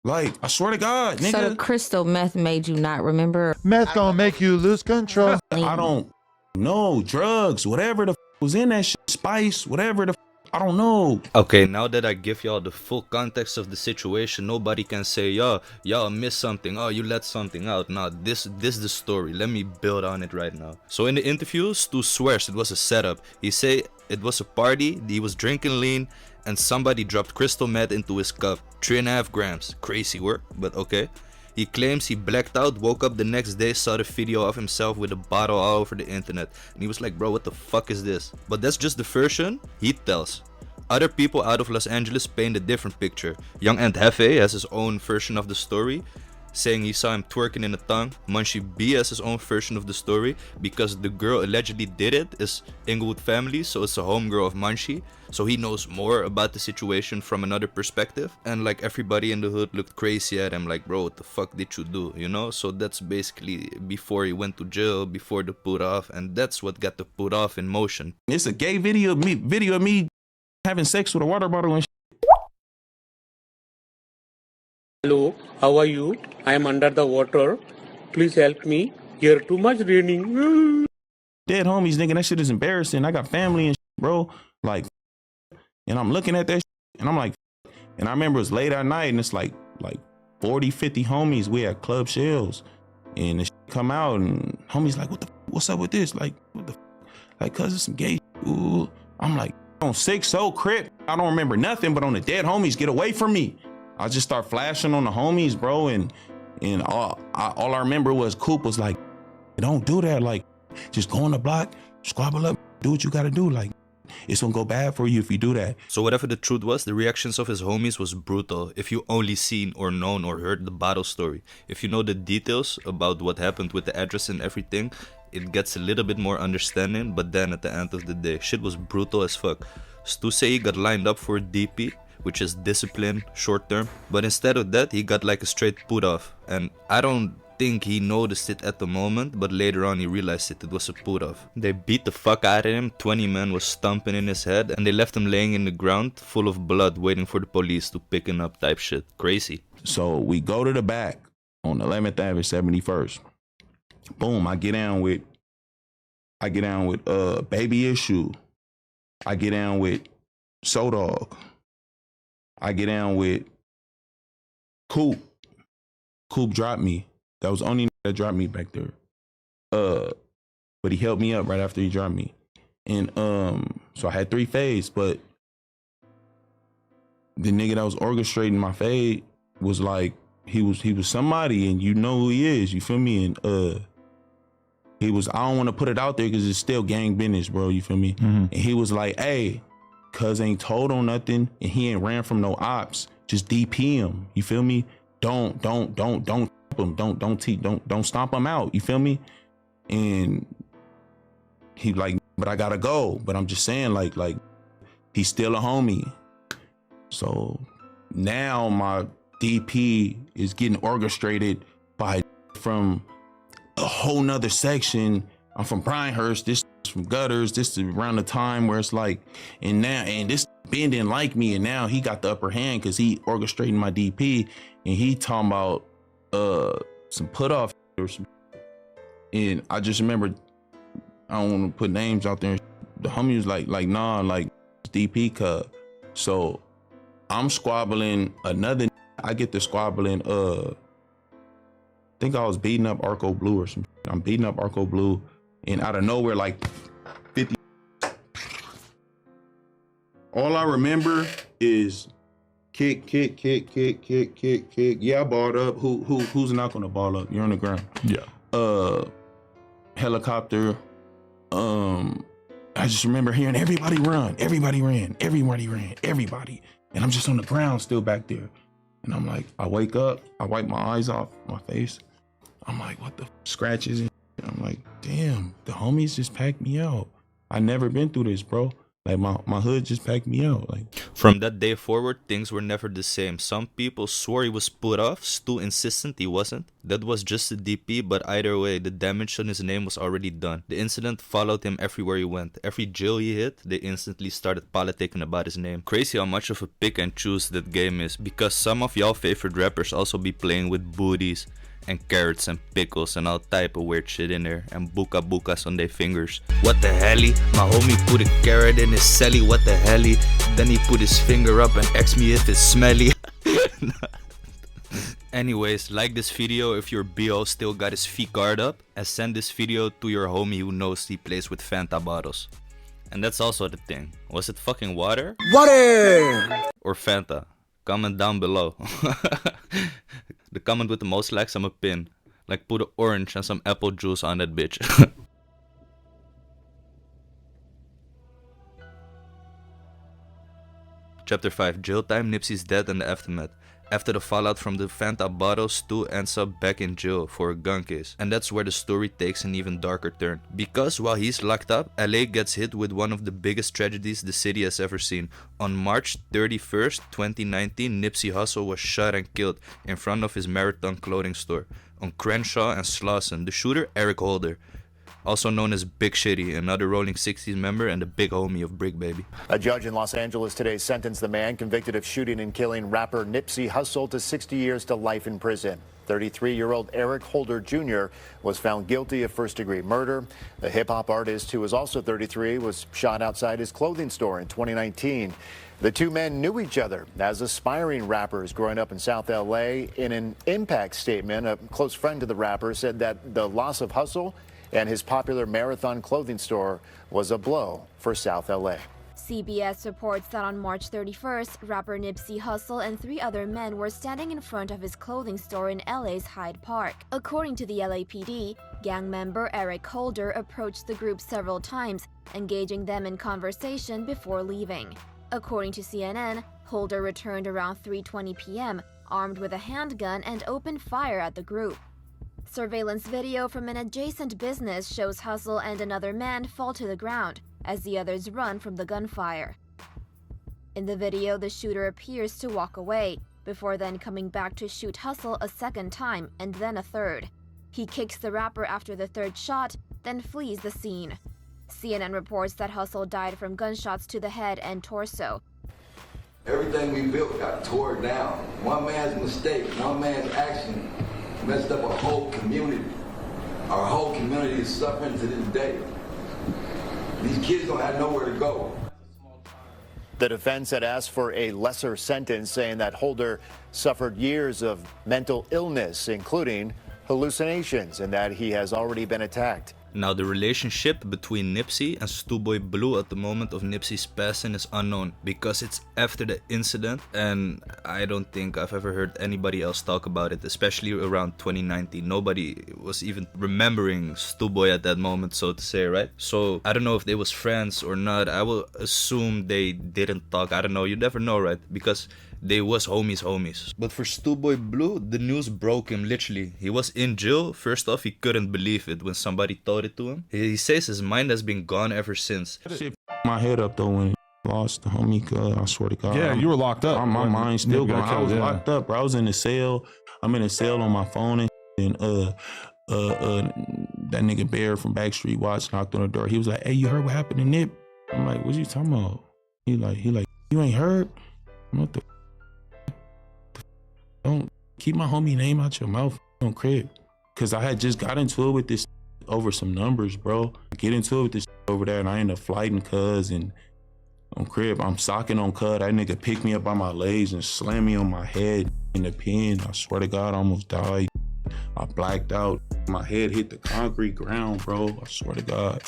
S4: Like, I swear to God, nigga.
S14: So the crystal meth made you not remember?
S2: Meth gonna make you lose control.
S4: I don't know. Drugs, whatever the f was in that shit, spice, whatever the f, I don't know.
S1: Okay, now that I give y'all the full context of the situation, nobody can say, y'all missed something. Oh, you let something out. Nah, this is the story. Let me build on it right now. So in the interview, Stu swears it was a setup. He say it was a party, he was drinking lean, and somebody dropped crystal meth into his cup. 3.5 grams. Crazy work, but okay. He claims he blacked out, woke up the next day, saw the video of himself with a bottle all over the internet. And he was like, bro, what the fuck is this? But that's just the version he tells. Other people out of Los Angeles paint a different picture. Young Ant Hefe has his own version of the story, saying he saw him twerking in the tongue. Munchie B has his own version of the story because the girl allegedly did it is Inglewood family, so it's a homegirl of Munchie. So he knows more about the situation from another perspective. And like everybody in the hood looked crazy at him like, bro, what the fuck did you do? You know? So that's basically before he went to jail, before the put off, and that's what got the put off in motion.
S4: It's a gay video of me having sex with a water bottle and shit.
S9: Hello, how are you? I am under the water. Please help me. Here too much raining.
S4: Dead homies, nigga, that shit is embarrassing. I got family and shit, bro. Like, and I'm looking at that shit, and I'm like, and I remember it was late at night, and it's like 40, 50 homies. We had Club Shells, and the shit come out, and homies like, what's up with this? Like, what the, like, cause it's some gay shit. Ooh. I'm like, on 6-0 Crip, I don't remember nothing, but on the dead homies, get away from me. I just start flashing on the homies, bro, and all I remember was Coop was like, don't do that, like, just go on the block, squabble up, do what you gotta do, like, it's gonna go bad for you if you do that.
S1: So whatever the truth was, the reactions of his homies was brutal. If you only seen or known or heard the bottle story, if you know the details about what happened with the address and everything, it gets a little bit more understanding. But then at the end of the day, shit was brutal as fuck. Stu say he got lined up for DP, which is discipline short term, but instead of that he got like a straight put off. And I don't think he noticed it at the moment, but later on he realized it was a put off. They beat the fuck out of him, 20 men was stomping in his head, and they left him laying in the ground full of blood waiting for the police to pick him up type shit. Crazy.
S4: So we go to the back on 11th Avenue, 71st. Boom, I get down with Baby Issue. I get down with Sodog. I get down with Coop. Coop dropped me. That was the only that dropped me back there. But he helped me up right after he dropped me. And so I had 3 fades, but the nigga that was orchestrating my fade was like, he was somebody, and you know who he is, you feel me? And he was, I don't want to put it out there because it's still gang business, bro, you feel me? And he was like, hey, cuz ain't told on nothing and he ain't ran from no ops, just DP him, you feel me? Don't him, don't stomp him out, you feel me? And he like, but I gotta go. But I'm just saying, like he's still a homie. So now my DP is getting orchestrated by from a whole nother section. I'm from Bryanhurst, this is from Gutters, this is around the time where it's like, and this Ben didn't like me, and now he got the upper hand because he orchestrating my DP, and he talking about some put off or some, and I just remember, I don't want to put names out there, the homie was like nah, like DP cub. So I'm squabbling another. I get to squabbling. I think I was beating up Arco Blue or something. I'm beating up Arco Blue, and out of nowhere, like 50. All I remember is kick. Yeah, I balled up. Who's not gonna ball up? You're on the ground.
S8: Yeah.
S4: Helicopter. I just remember hearing everybody run. Everybody ran. And I'm just on the ground still back there. And I'm like, I wake up, I wipe my eyes off my face. I'm like, what the scratches? And I'm like, damn, the homies just packed me out. I never been through this, bro. Like my hood just packed me out. Like
S1: from that day forward, things were never the same. Some people swore he was put off. Stu insisted he wasn't. That was just a DP, but either way, the damage on his name was already done. The incident followed him everywhere he went. Every jail he hit, they instantly started politicking about his name. Crazy how much of a pick and choose that game is, because some of y'all favorite rappers also be playing with booties and carrots and pickles and all type of weird shit in there, and bukas on their fingers. What the helly? My homie put a carrot in his celly, what the helly? Then he put his finger up and asked me if it's smelly. Anyways, like this video if your BO still got his feet guard up, and send this video to your homie who knows he plays with Fanta bottles. And that's also the thing. Was it fucking water? Water! Or Fanta? Comment down below. The comment with the most likes I'm a pin. Like put an orange and some apple juice on that bitch. Chapter 5. Jail time, Nipsey's death and the aftermath. After the fallout from the Fanta bottle, Stu ends up back in jail for a gun case. And that's where the story takes an even darker turn. Because while he's locked up, LA gets hit with one of the biggest tragedies the city has ever seen. On March 31st, 2019, Nipsey Hussle was shot and killed in front of his Marathon clothing store on Crenshaw and Slauson. The shooter, Eric Holder, also known as Big Shitty, another Rolling 60s member and the big homie of Brick Baby.
S12: A judge in Los Angeles today sentenced the man convicted of shooting and killing rapper Nipsey Hussle to 60 years to life in prison. 33-year-old Eric Holder Jr. was found guilty of first-degree murder. The hip-hop artist, who was also 33, was shot outside his clothing store in 2019. The two men knew each other as aspiring rappers growing up in South LA. In an impact statement, a close friend to the rapper said that the loss of Hussle and his popular Marathon clothing store was a blow for South LA.
S22: CBS reports that on March 31st, rapper Nipsey Hussle and 3 other men were standing in front of his clothing store in LA's Hyde Park. According to the LAPD, gang member Eric Holder approached the group several times, engaging them in conversation before leaving. According to CNN, Holder returned around 3:20 p.m., armed with a handgun, and opened fire at the group. Surveillance video from an adjacent business shows Hussle and another man fall to the ground as the others run from the gunfire. In the video, the shooter appears to walk away, before then coming back to shoot Hussle a second time and then a third. He kicks the rapper after the third shot, then flees the scene. CNN reports that Hussle died from gunshots to the head and torso.
S23: Everything we built got torn down. One man's mistake, one man's action messed up a whole community. Our whole community is suffering to this day. These kids don't have nowhere to go.
S12: The defense had asked for a lesser sentence, saying that Holder suffered years of mental illness, including hallucinations, and that he has already been attacked.
S1: Now, the relationship between Nipsey and Stu Boy Blue at the moment of Nipsey's passing is unknown, because it's after the incident, and I don't think I've ever heard anybody else talk about it, especially around 2019. Nobody was even remembering Stu Boy at that moment, so to say, right? So I don't know if they was friends or not. I will assume they didn't talk. I don't know. You never know, right? Because they was homies. But for Stu Boy Blue, the news broke him literally. He was in jail. First off, he couldn't believe it when somebody told it to him. He says his mind has been gone ever since.
S4: Shit my head up though when he lost the homie. I swear to God.
S8: Yeah, you were locked up.
S4: My mind's still gone. I was locked up, bro. I was in the cell. I'm in a cell on my phone, and that nigga Bear from Backstreet Watch knocked on the door. He was like, "Hey, you heard what happened to Nip?" I'm like, "What you talking about?" He like, "You ain't heard?" What the? Don't keep my homie name out your mouth on crib. Cause I had just got into it with this over some numbers, bro. Get into it with this over over that, and I ended up flighting cuz, and on crib, I'm socking on cuz. That nigga picked me up by my legs and slammed me on my head in the pen. I swear to God, I almost died. I blacked out. My head hit the concrete ground, bro. I swear to God.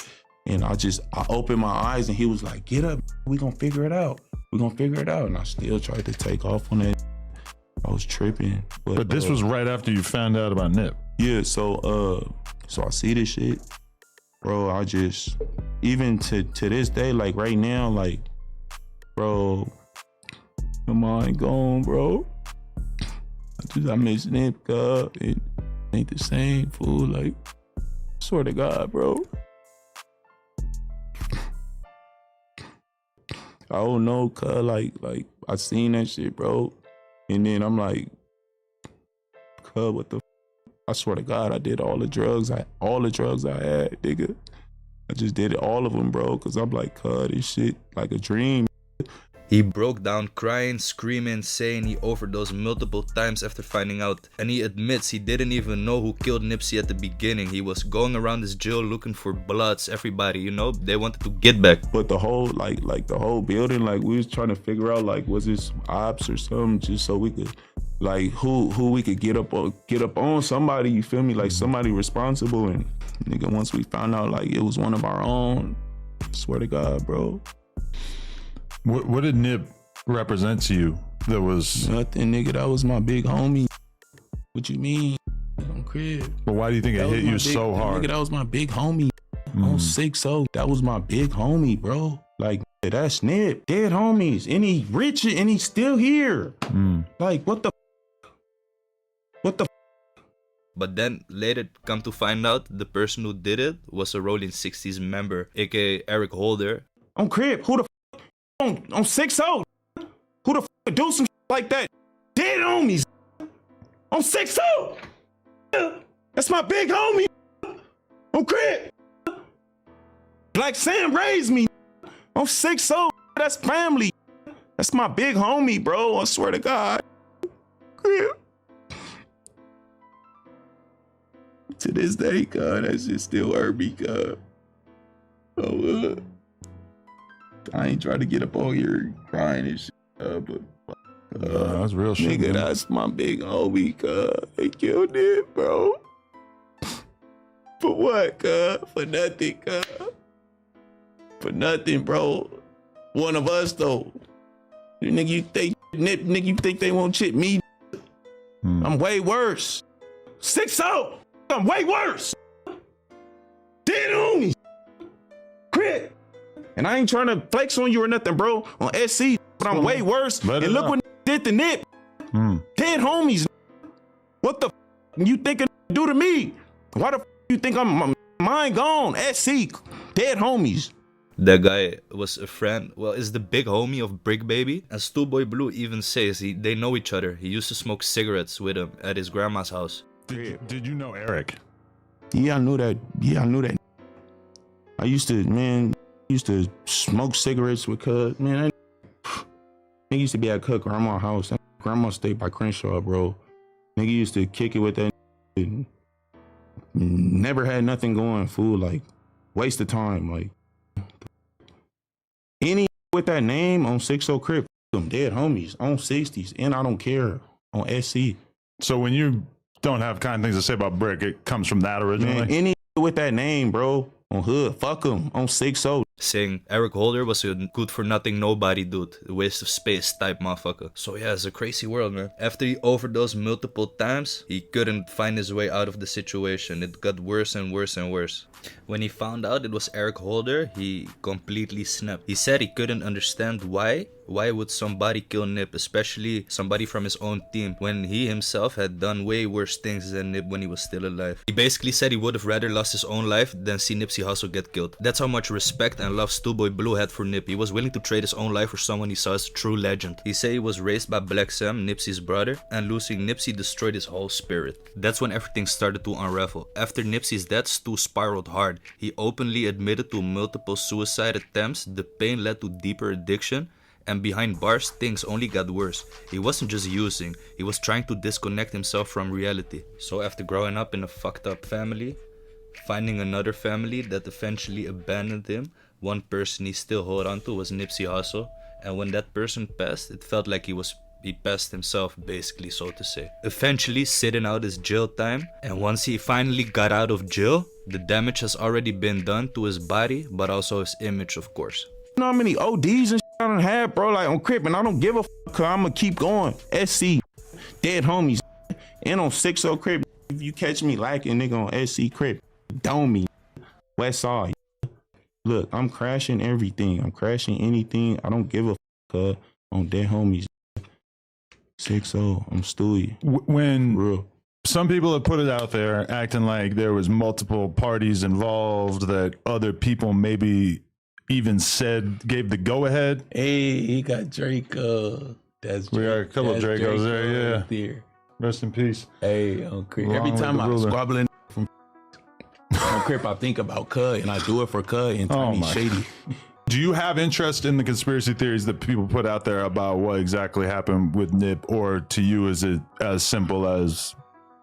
S4: And I opened my eyes, and he was like, get up, we gonna figure it out. We gonna figure it out. And I still tried to take off on that. I was tripping.
S8: But this was right after you found out about Nip.
S4: Yeah, so I see this shit. Bro, I just, even to this day, like right now, like, bro, my mind gone, bro. I miss Nip, God. It ain't the same, fool. Like, swear to God, bro. I don't know, cuz, like, I seen that shit, bro. And then I'm like, cuz, what the I swear to God, I did all the drugs I had, nigga. I just did it, all of them, bro, because I'm like, cuz, this shit like a dream.
S1: He broke down crying, screaming, saying he overdosed multiple times after finding out. And he admits he didn't even know who killed Nipsey at the beginning. He was going around his jail looking for bloods, everybody, you know? They wanted to get back.
S4: But the whole, like the whole building, like we was trying to figure out, like, was this ops or something, just so we could, like, who we could get up on somebody, you feel me? Like somebody responsible. And nigga, once we found out, like, it was one of our own, I swear to God, bro.
S8: What did Nip represent to you? That was
S4: nothing, nigga. That was my big homie. What you mean? On crib.
S8: But why do you think it hit you so hard?
S4: Nigga, that was my big homie. On 6-0. That was my big homie, bro. Like, that's Nip. Dead homies. And he rich and he's still here. Like, what the
S1: But then later come to find out the person who did it was a Rolling 60s member, aka Eric Holder.
S4: On crib, who the on 6-0? Who the would do some like that? Dead homies. On 6-0. That's my big homie. On crib. Black Sam raised me. On 6-0. That's family. That's my big homie, bro. I swear to God. Crib. To this day, God, that shit still hurt me, God. Oh, I ain't trying to get up on here crying and shit, but
S8: that's real shit.
S4: Nigga, that's my big homie, God. They killed it, bro. For what, God? For nothing, God. For nothing, bro. One of us, though. Nigga, you think they won't chip me? I'm way worse. 6-0. I'm way worse. Dead homies. Crit. And I ain't trying to flex on you or nothing, bro, on SC, but I'm way worse. And look what did to Nip. Dead homies. What the you think it do to me? Why the you think I'm mind gone? SC, dead homies.
S1: That guy was a friend, well, is the big homie of Brick Baby. And Stu Boy Blue even says they know each other. He used to smoke cigarettes with him at his grandma's house.
S8: Did you know Eric?
S4: Yeah, I knew that. I used to smoke cigarettes with cuz. Man, nigga used to be at cuz grandma's house. Grandma stayed by Crenshaw, bro. Nigga used to kick it with that. Never had nothing going, fool. Like, waste of time. Like, any with that name on 6-0 Crip, them dead homies on 60s, and I don't care on SC.
S8: So when you don't have kind of things to say about Brick, it comes from that originally?
S4: Man, any with that name, bro, on Hood, fuck them, on 6-0.
S1: Saying Eric Holder was a good for nothing nobody dude, a waste of space type motherfucker. So yeah, it's a crazy world, man. After he overdosed multiple times, he couldn't find his way out of the situation. It got worse and worse and worse. When he found out it was Eric Holder, he completely snapped. He said he couldn't understand why would somebody kill Nip, especially somebody from his own team, when he himself had done way worse things than Nip when he was still alive. He basically said he would have rather lost his own life than see Nipsey Hussle get killed. That's how much respect and love Stu Boy Blue had for Nip. He was willing to trade his own life for someone he saw as a true legend. He said he was raised by Black Sam, Nipsey's brother, and losing Nipsey destroyed his whole spirit. That's when everything started to unravel. After Nipsey's death, Stu spiraled hard. He openly admitted to multiple suicide attempts. The pain led to deeper addiction. And behind bars, things only got worse. He wasn't just using, he was trying to disconnect himself from reality. So after growing up in a fucked up family, Finding another family that eventually abandoned him, one person he still held on to was Nipsey Hussle, and when that person passed, it felt like he passed himself, basically, so to say. Eventually sitting out his jail time, and once he finally got out of jail, the damage has already been done to his body, but also his image, of course.
S4: You know how many ODs and I done had, bro, like on Crip, and I don't give a cause I'ma keep going. SC, dead homies, and on 60 Crip, if you catch me lacking, nigga, on SC Crip, don't me, West Side. Look, I'm crashing everything. I'm crashing anything. I don't give a cause on dead homies. 60, I'm Stewie.
S8: When
S4: real.
S8: Some people have put it out there acting like there was multiple parties involved, that other people maybe even gave the go ahead.
S19: Hey, he got Draco. That's
S8: we got a couple of Dracos there, yeah.
S19: Right there.
S8: Rest in peace.
S19: Hey, on Crip. Every time I'm squabbling from on Crip, I think about Cud, and I do it for Cud and Tommy Shady.
S8: Do you have interest in the conspiracy theories that people put out there about what exactly happened with Nip, or to you is it as simple as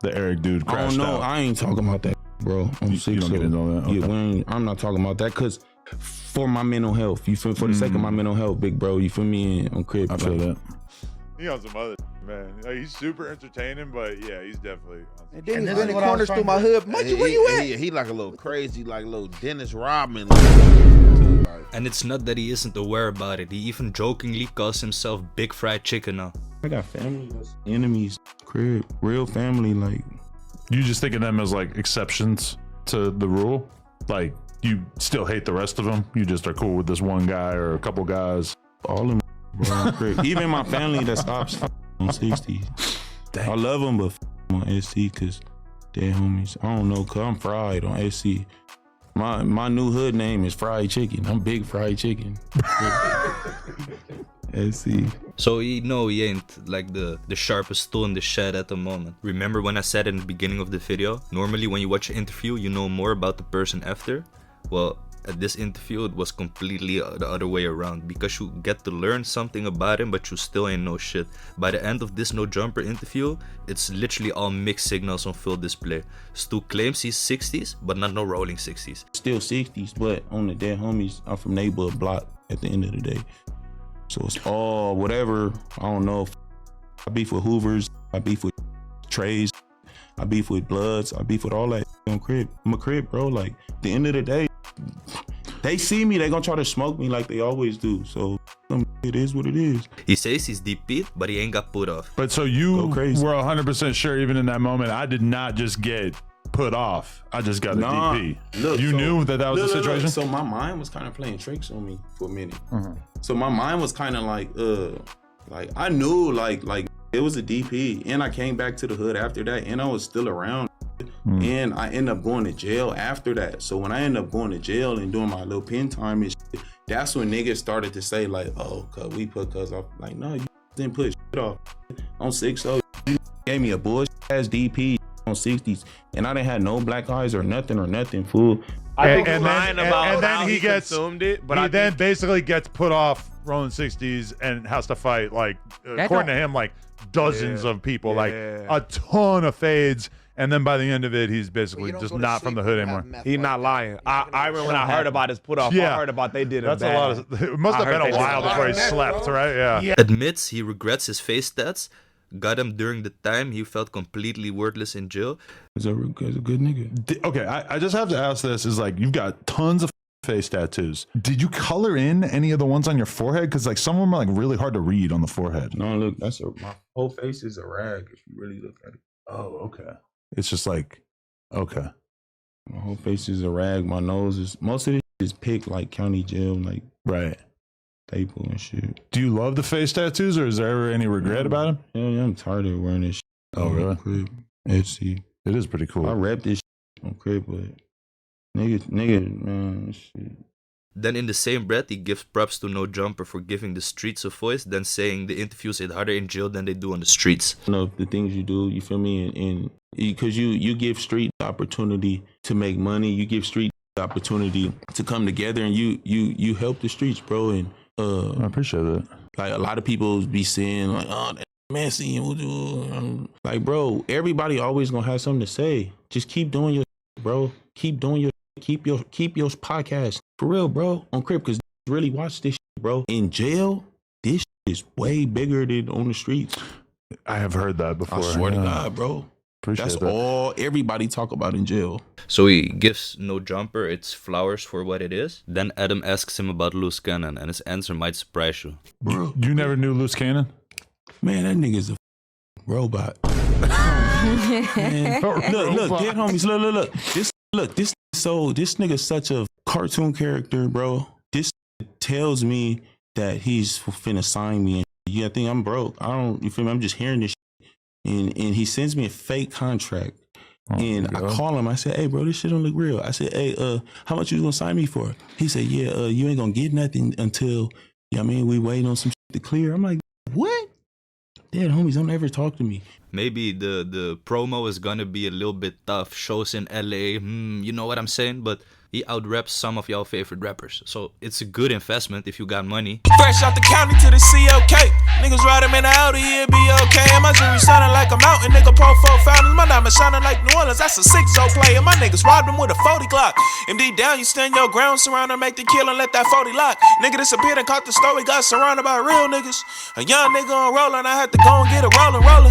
S8: the Eric dude crashed out?
S4: I don't know. I ain't talking about that, bro.
S8: You don't get into that? Okay.
S4: Yeah, I'm not talking about that because for my mental health, you feel, for the sake of my mental health, big bro, you feel me? On Crip,
S8: I feel that.
S3: He on some other man. Like, he's super entertaining, but yeah, he's definitely.
S5: And then he's been corners through my hood. Munchie, where you at? He like a little crazy, like a little Dennis Rodman.
S1: And it's not that he isn't aware about it. He even jokingly calls himself Big Fried Chicken now.
S4: I got family that's enemies, Crip, real family. Like,
S8: you just think of them as like exceptions to the rule? Like, you still hate the rest of them? You just are cool with this one guy or a couple guys?
S4: All of them, bro. Crip. Even my family that stops on 60. I love them, but on SC because they're homies. I don't know, cause I'm fried on SC. My new hood name is Fried Chicken. I'm Big Fried Chicken. SC.
S1: So he ain't like the sharpest tool in the shed at the moment. Remember when I said in the beginning of the video, normally when you watch an interview, you know more about the person after? Well, at this interview, it was completely the other way around, because you get to learn something about him, but you still ain't know shit. By the end of this No Jumper interview, it's literally all mixed signals on full display. Stu claims he's 60s, but not no rolling 60s.
S4: Still 60s, but on the dead homies, I'm from neighborhood block at the end of the day. So it's all whatever, I don't know. I beef with Hoovers, I beef with Trays, I beef with Bloods, I beef with all that on Crip. I'm a Crip, bro. Like, at the end of the day, they see me, they gonna try to smoke me like they always do. So it is what it is.
S1: He says he's DP'd, but he ain't got put off.
S8: But so you were 100% sure, even in that moment, I did not just get put off. I just got a DP.
S4: Look,
S8: you knew that was the situation?
S4: So my mind was kind of playing tricks on me for a minute. So my mind was kind of like I knew like it was a DP, and I came back to the hood after that, and I was still around. And I ended up going to jail after that. So when I ended up going to jail and doing my little pen time and shit, that's when niggas started to say like, oh, cuz we put cuz off. Like, no, you didn't put shit off. On 60, you gave me a bullshit ass DP on 60s, and I didn't have no black eyes or nothing, fool.
S2: I think he's lying about
S3: then
S2: how
S3: he gets
S2: consumed it, but
S3: he
S2: I
S3: then basically gets put off rolling 60s and has to fight, like, according to him, like dozens of people, like a ton of fades. And then by the end of it, he's basically just not from the hood anymore.
S2: He's not lying. I remember when I heard about his put off, I heard about they did it.
S3: That's a lot of, it must have been a while before he slept, right? Yeah.
S1: Admits he regrets his face tats. Got him during the time he felt completely worthless in jail.
S4: He's a good nigga.
S8: Okay, I just have to ask this, is like, you've got tons of face tattoos. Did you color in any of the ones on your forehead? Because like some of them are like really hard to read on the forehead.
S4: No, look, my whole face is a rag if you really look at it.
S8: Oh, okay. It's just like, okay.
S4: My whole face is a rag. My nose is, most of it is picked like county jail, like staple and shit.
S8: Do you love the face tattoos, or is there ever any regret about them?
S4: Yeah, I'm tired of wearing this shit.
S8: Oh, really?
S4: Crib. FC.
S8: It is pretty cool.
S4: I rep this shit on Crib, but nigga, man, shit.
S1: Then in the same breath, he gives props to No Jumper for giving the streets a voice, then saying the interviews hit harder in jail than they do on the streets.
S4: You know, the things you do, you feel me? And because you give street the opportunity to make money, you give street the opportunity to come together, and you help the streets, bro. And
S8: I appreciate that.
S4: Like, a lot of people be saying like, oh, that messy. Like, bro, everybody always gonna have something to say. Just keep doing your bro. Keep doing your keep your podcast for real, bro. On Crip, because really watch this shit, bro. In jail, this shit is way bigger than on the streets.
S8: I have heard that before.
S4: I swear to God, bro. That's all everybody talk about in jail.
S1: So he gives No Jumper its flowers for what it is. Then Adam asks him about Loose Cannon, and his answer might surprise you.
S8: Bro, you never knew Loose Cannon?
S4: Man, that nigga's a robot. Man. Look, dead homies, look. This nigga's such a cartoon character, bro. This tells me that he's finna sign me. And yeah, I think I'm broke. You feel me? I'm just hearing this shit. And he sends me a fake contract. And I call him. I said, hey, bro, this shit don't look real. I said, hey, how much you gonna sign me for? He said, yeah, you ain't gonna get nothing until, we waiting on some shit to clear. I'm like, what? Dead homies, don't ever talk to me.
S1: Maybe the promo is gonna be a little bit tough. Shows in LA, you know what I'm saying? But he out-raps some of y'all favorite rappers. So it's a good investment if you got money.
S6: Fresh out the county to the COK. Niggas ride him in the Audi, it'll be okay. My jewelry shining like a mountain, nigga. Pro 4 fountains. My diamond shining like New Orleans. That's a 6-0 player. My niggas robbed him with a 40 Glock. MD down, you stand your ground, surround and make the kill and let that 40 lock. Nigga disappeared and caught the story, got surrounded by real niggas. A young nigga on rollin', I had to go and get it rollin'.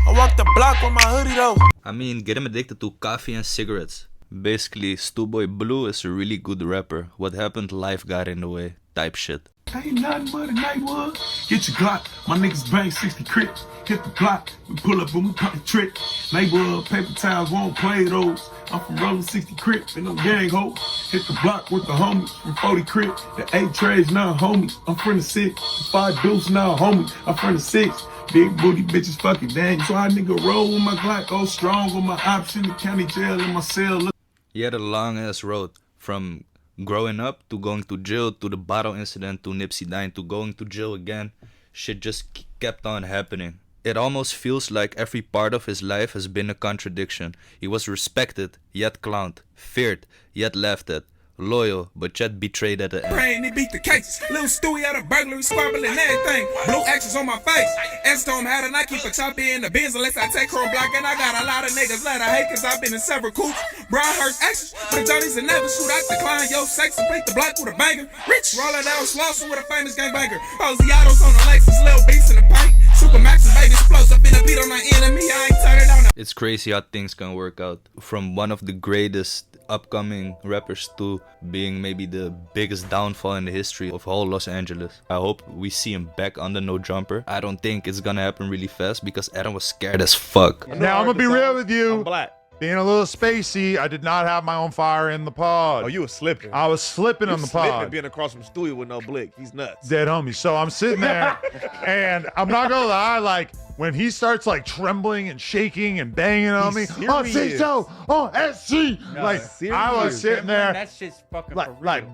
S6: I walked the block with my hoodie though.
S1: I mean, get him addicted to coffee and cigarettes. Basically, Stu Boy Blue is a really good rapper. What happened, life got in the way. Type shit.
S6: Ain't nothing but a night wood. Get your Glock. My niggas bang 60 crips. Hit the block. We pull up and we cut the trick. Neighborhood paper towels won't play those. I'm from rolling 60 crips and them gang hoes. Hit the block with the homies from 40 crips. The 8 trays now homies. I'm from the 6. The 5 deuce now homies. I'm from the 6. Big booty bitches fucking dang. So I nigga roll with my Glock. Go strong with my option. The county jail in my cell.
S1: He had a long ass road from growing up to going to jail to the bottle incident to Nipsey dying to going to jail again. Shit just kept on happening. It almost feels like every part of his life has been a contradiction. He was respected, yet clowned, feared, yet laughed at, loyal, but yet betrayed at the end.
S6: Brain, he beat the cases. Little Stewie had a burglary, squabbling everything. Blue actions on my face. Asked him how did I keep a choppy in the biz unless I take her block. And I got a lot of niggas that I hate cause I've been in several coops. Brian Hurst actions, but Johnny's a never shoot. I decline your sex and beat the block with a banger. Rich, roller down Slauson with a famous gangbanger. Osiatos on the Lexus, little beats in the paint. Supermax and baby explosive in a beat on my enemy. I ain't turn it on.
S1: It's crazy how things can work out. From one of the greatest upcoming rappers to being maybe the biggest downfall in the history of whole Los Angeles. I hope we see him back on the No Jumper. I don't think it's gonna happen really fast because Adam was scared as fuck.
S3: Now I'm gonna be real with you.
S2: I'm black.
S3: Being a little spacey, I did not have my own fire in the pod.
S2: Oh, you were slipping.
S3: I was slipping on the pod.
S2: Being across from Stewie with no blick. He's nuts.
S3: Dead homie. So I'm sitting there, and I'm not gonna lie, like when he starts like trembling and shaking and banging on me, oh, say so, oh, SC. Like I was sitting there.
S11: That shit's fucking
S3: like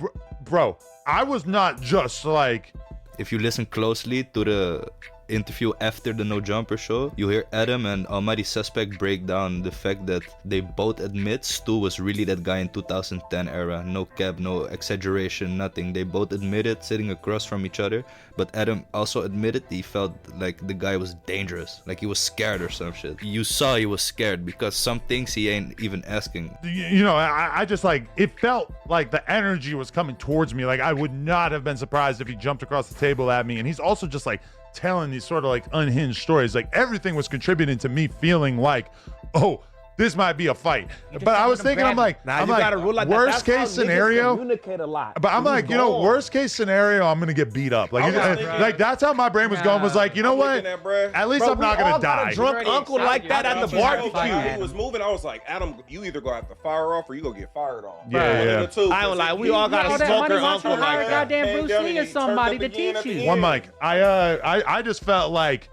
S3: bro, I was not just like.
S1: If you listen closely to the interview after the No Jumper show, you hear Adam and Almighty Suspect break down the fact that they both admit Stu was really that guy in 2010 era. No cap, no exaggeration, nothing. They both admitted sitting across from each other, but Adam also admitted he felt like the guy was dangerous, like he was scared or some shit. You saw he was scared because some things he ain't even asking.
S3: You know, I just like, it felt like the energy was coming towards me. Like I would not have been surprised if he jumped across the table at me. And he's also just like telling these sort of like unhinged stories. Like everything was contributing to me feeling like, oh, this might be a fight. But I was thinking, I'm like, worst case scenario.
S2: Communicate a lot.
S3: But I'm like, worst case scenario, I'm gonna get beat up. Like, like that's how my brain was going. Was like, you know what? At least I'm not gonna die.
S2: Got a drunk uncle like that at the barbecue.
S17: He was moving. I was like, Adam, you either gonna have to fire off or you gonna get fired off.
S3: Yeah.
S2: I was like, we all got a smoker uncle like that.
S11: Goddamn Bruce Lee or somebody to teach you.
S3: One mic. I just felt like,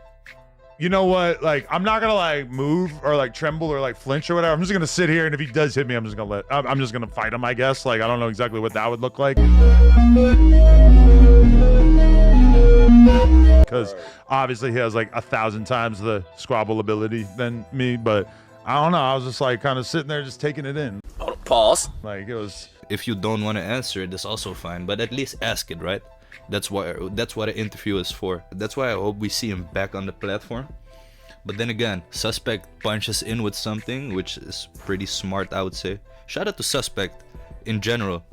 S3: you know what? Like, I'm not gonna like move or like tremble or like flinch or whatever. I'm just gonna sit here, and if he does hit me, I'm just gonna fight him, I guess. Like, I don't know exactly what that would look like. Because obviously he has like 1,000 times the squabble ability than me, but I don't know. I was just like kind of sitting there, just taking it in.
S1: Pause.
S3: Like it was.
S1: If you don't want to answer it, that's also fine. But at least ask it, right? That's what an interview is for. That's why I hope we see him back on the platform. But then again, Suspect punches in with something, which is pretty smart, I would say. Shout out to Suspect in general.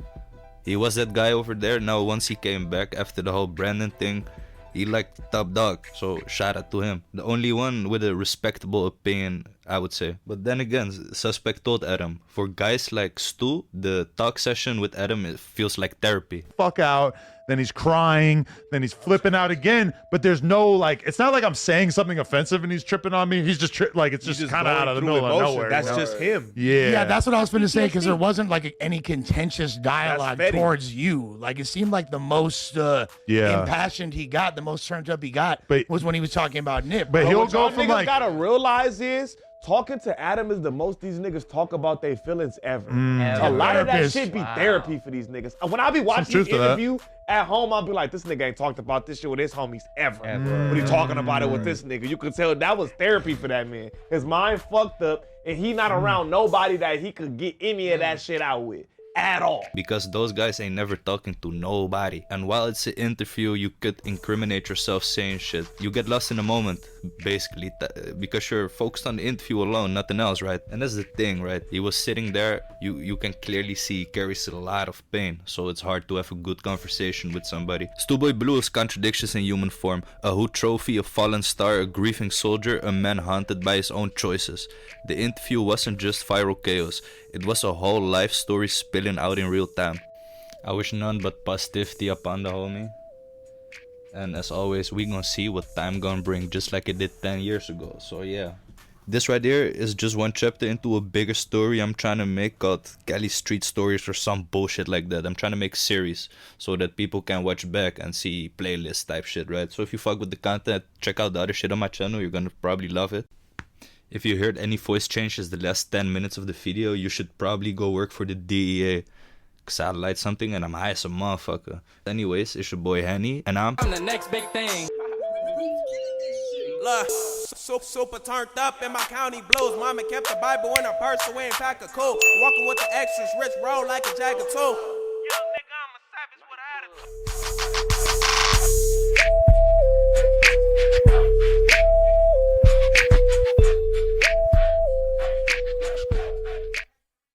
S1: He was that guy over there. Now once he came back after the whole Brandon thing, he like top dog. So shout out to him. The only one with a respectable opinion, I would say. But then again, Suspect told Adam, for guys like Stu, the talk session with Adam, it feels like therapy.
S3: Fuck out. Then he's crying. Then he's flipping out again. But there's no like, it's not like I'm saying something offensive and he's tripping on me. He's just like, it's just kind of out of the middle of nowhere.
S2: That's just him.
S3: Yeah.
S10: Yeah, that's what I was going to say, because there wasn't like any contentious dialogue towards you. Like it seemed like the most impassioned he got, the most turned up he got was when he was talking about Nip.
S3: But he'll go
S2: what
S3: from
S2: niggas
S3: like,
S2: gotta realize is talking to Adam is the most these niggas talk about their feelings ever. A lot of that shit be therapy for these niggas. When I be watching this interview at home, I'll be like, this nigga ain't talked about this shit with his homies ever. But he talking about it with this nigga. You could tell that was therapy for that man. His mind fucked up and he not around nobody that he could get any of that shit out with. At all.
S1: Because those guys ain't never talking to nobody. And while it's an interview, you could incriminate yourself saying shit. You get lost in the moment, basically, because you're focused on the interview alone, nothing else, right? And that's the thing, right? He was sitting there, you can clearly see he carries a lot of pain, so it's hard to have a good conversation with somebody. Stu Boy Blue is contradictions in human form. A hood trophy, a fallen star, a grieving soldier, a man haunted by his own choices. The interview wasn't just viral chaos. It was a whole life story spilling out in real time. I wish none but positivity upon the homie. And as always, we gonna see what time gonna bring, just like it did 10 years ago. So yeah. This right here is just one chapter into a bigger story I'm trying to make called Cali Street Stories or some bullshit like that. I'm trying to make series so that people can watch back and see playlist type shit, right? So if you fuck with the content, check out the other shit on my channel. You're gonna probably love it. If you heard any voice changes the last 10 minutes of the video, you should probably go work for the DEA. Cause I light something and I'm high as a motherfucker. Anyways, it's your boy Henny, and I'm
S7: the next big thing. Look, super turned up in my county blues. Mama kept the Bible in her purse, so we ain't pack a cool. Walking with the extras, rich roll like a Jagger too.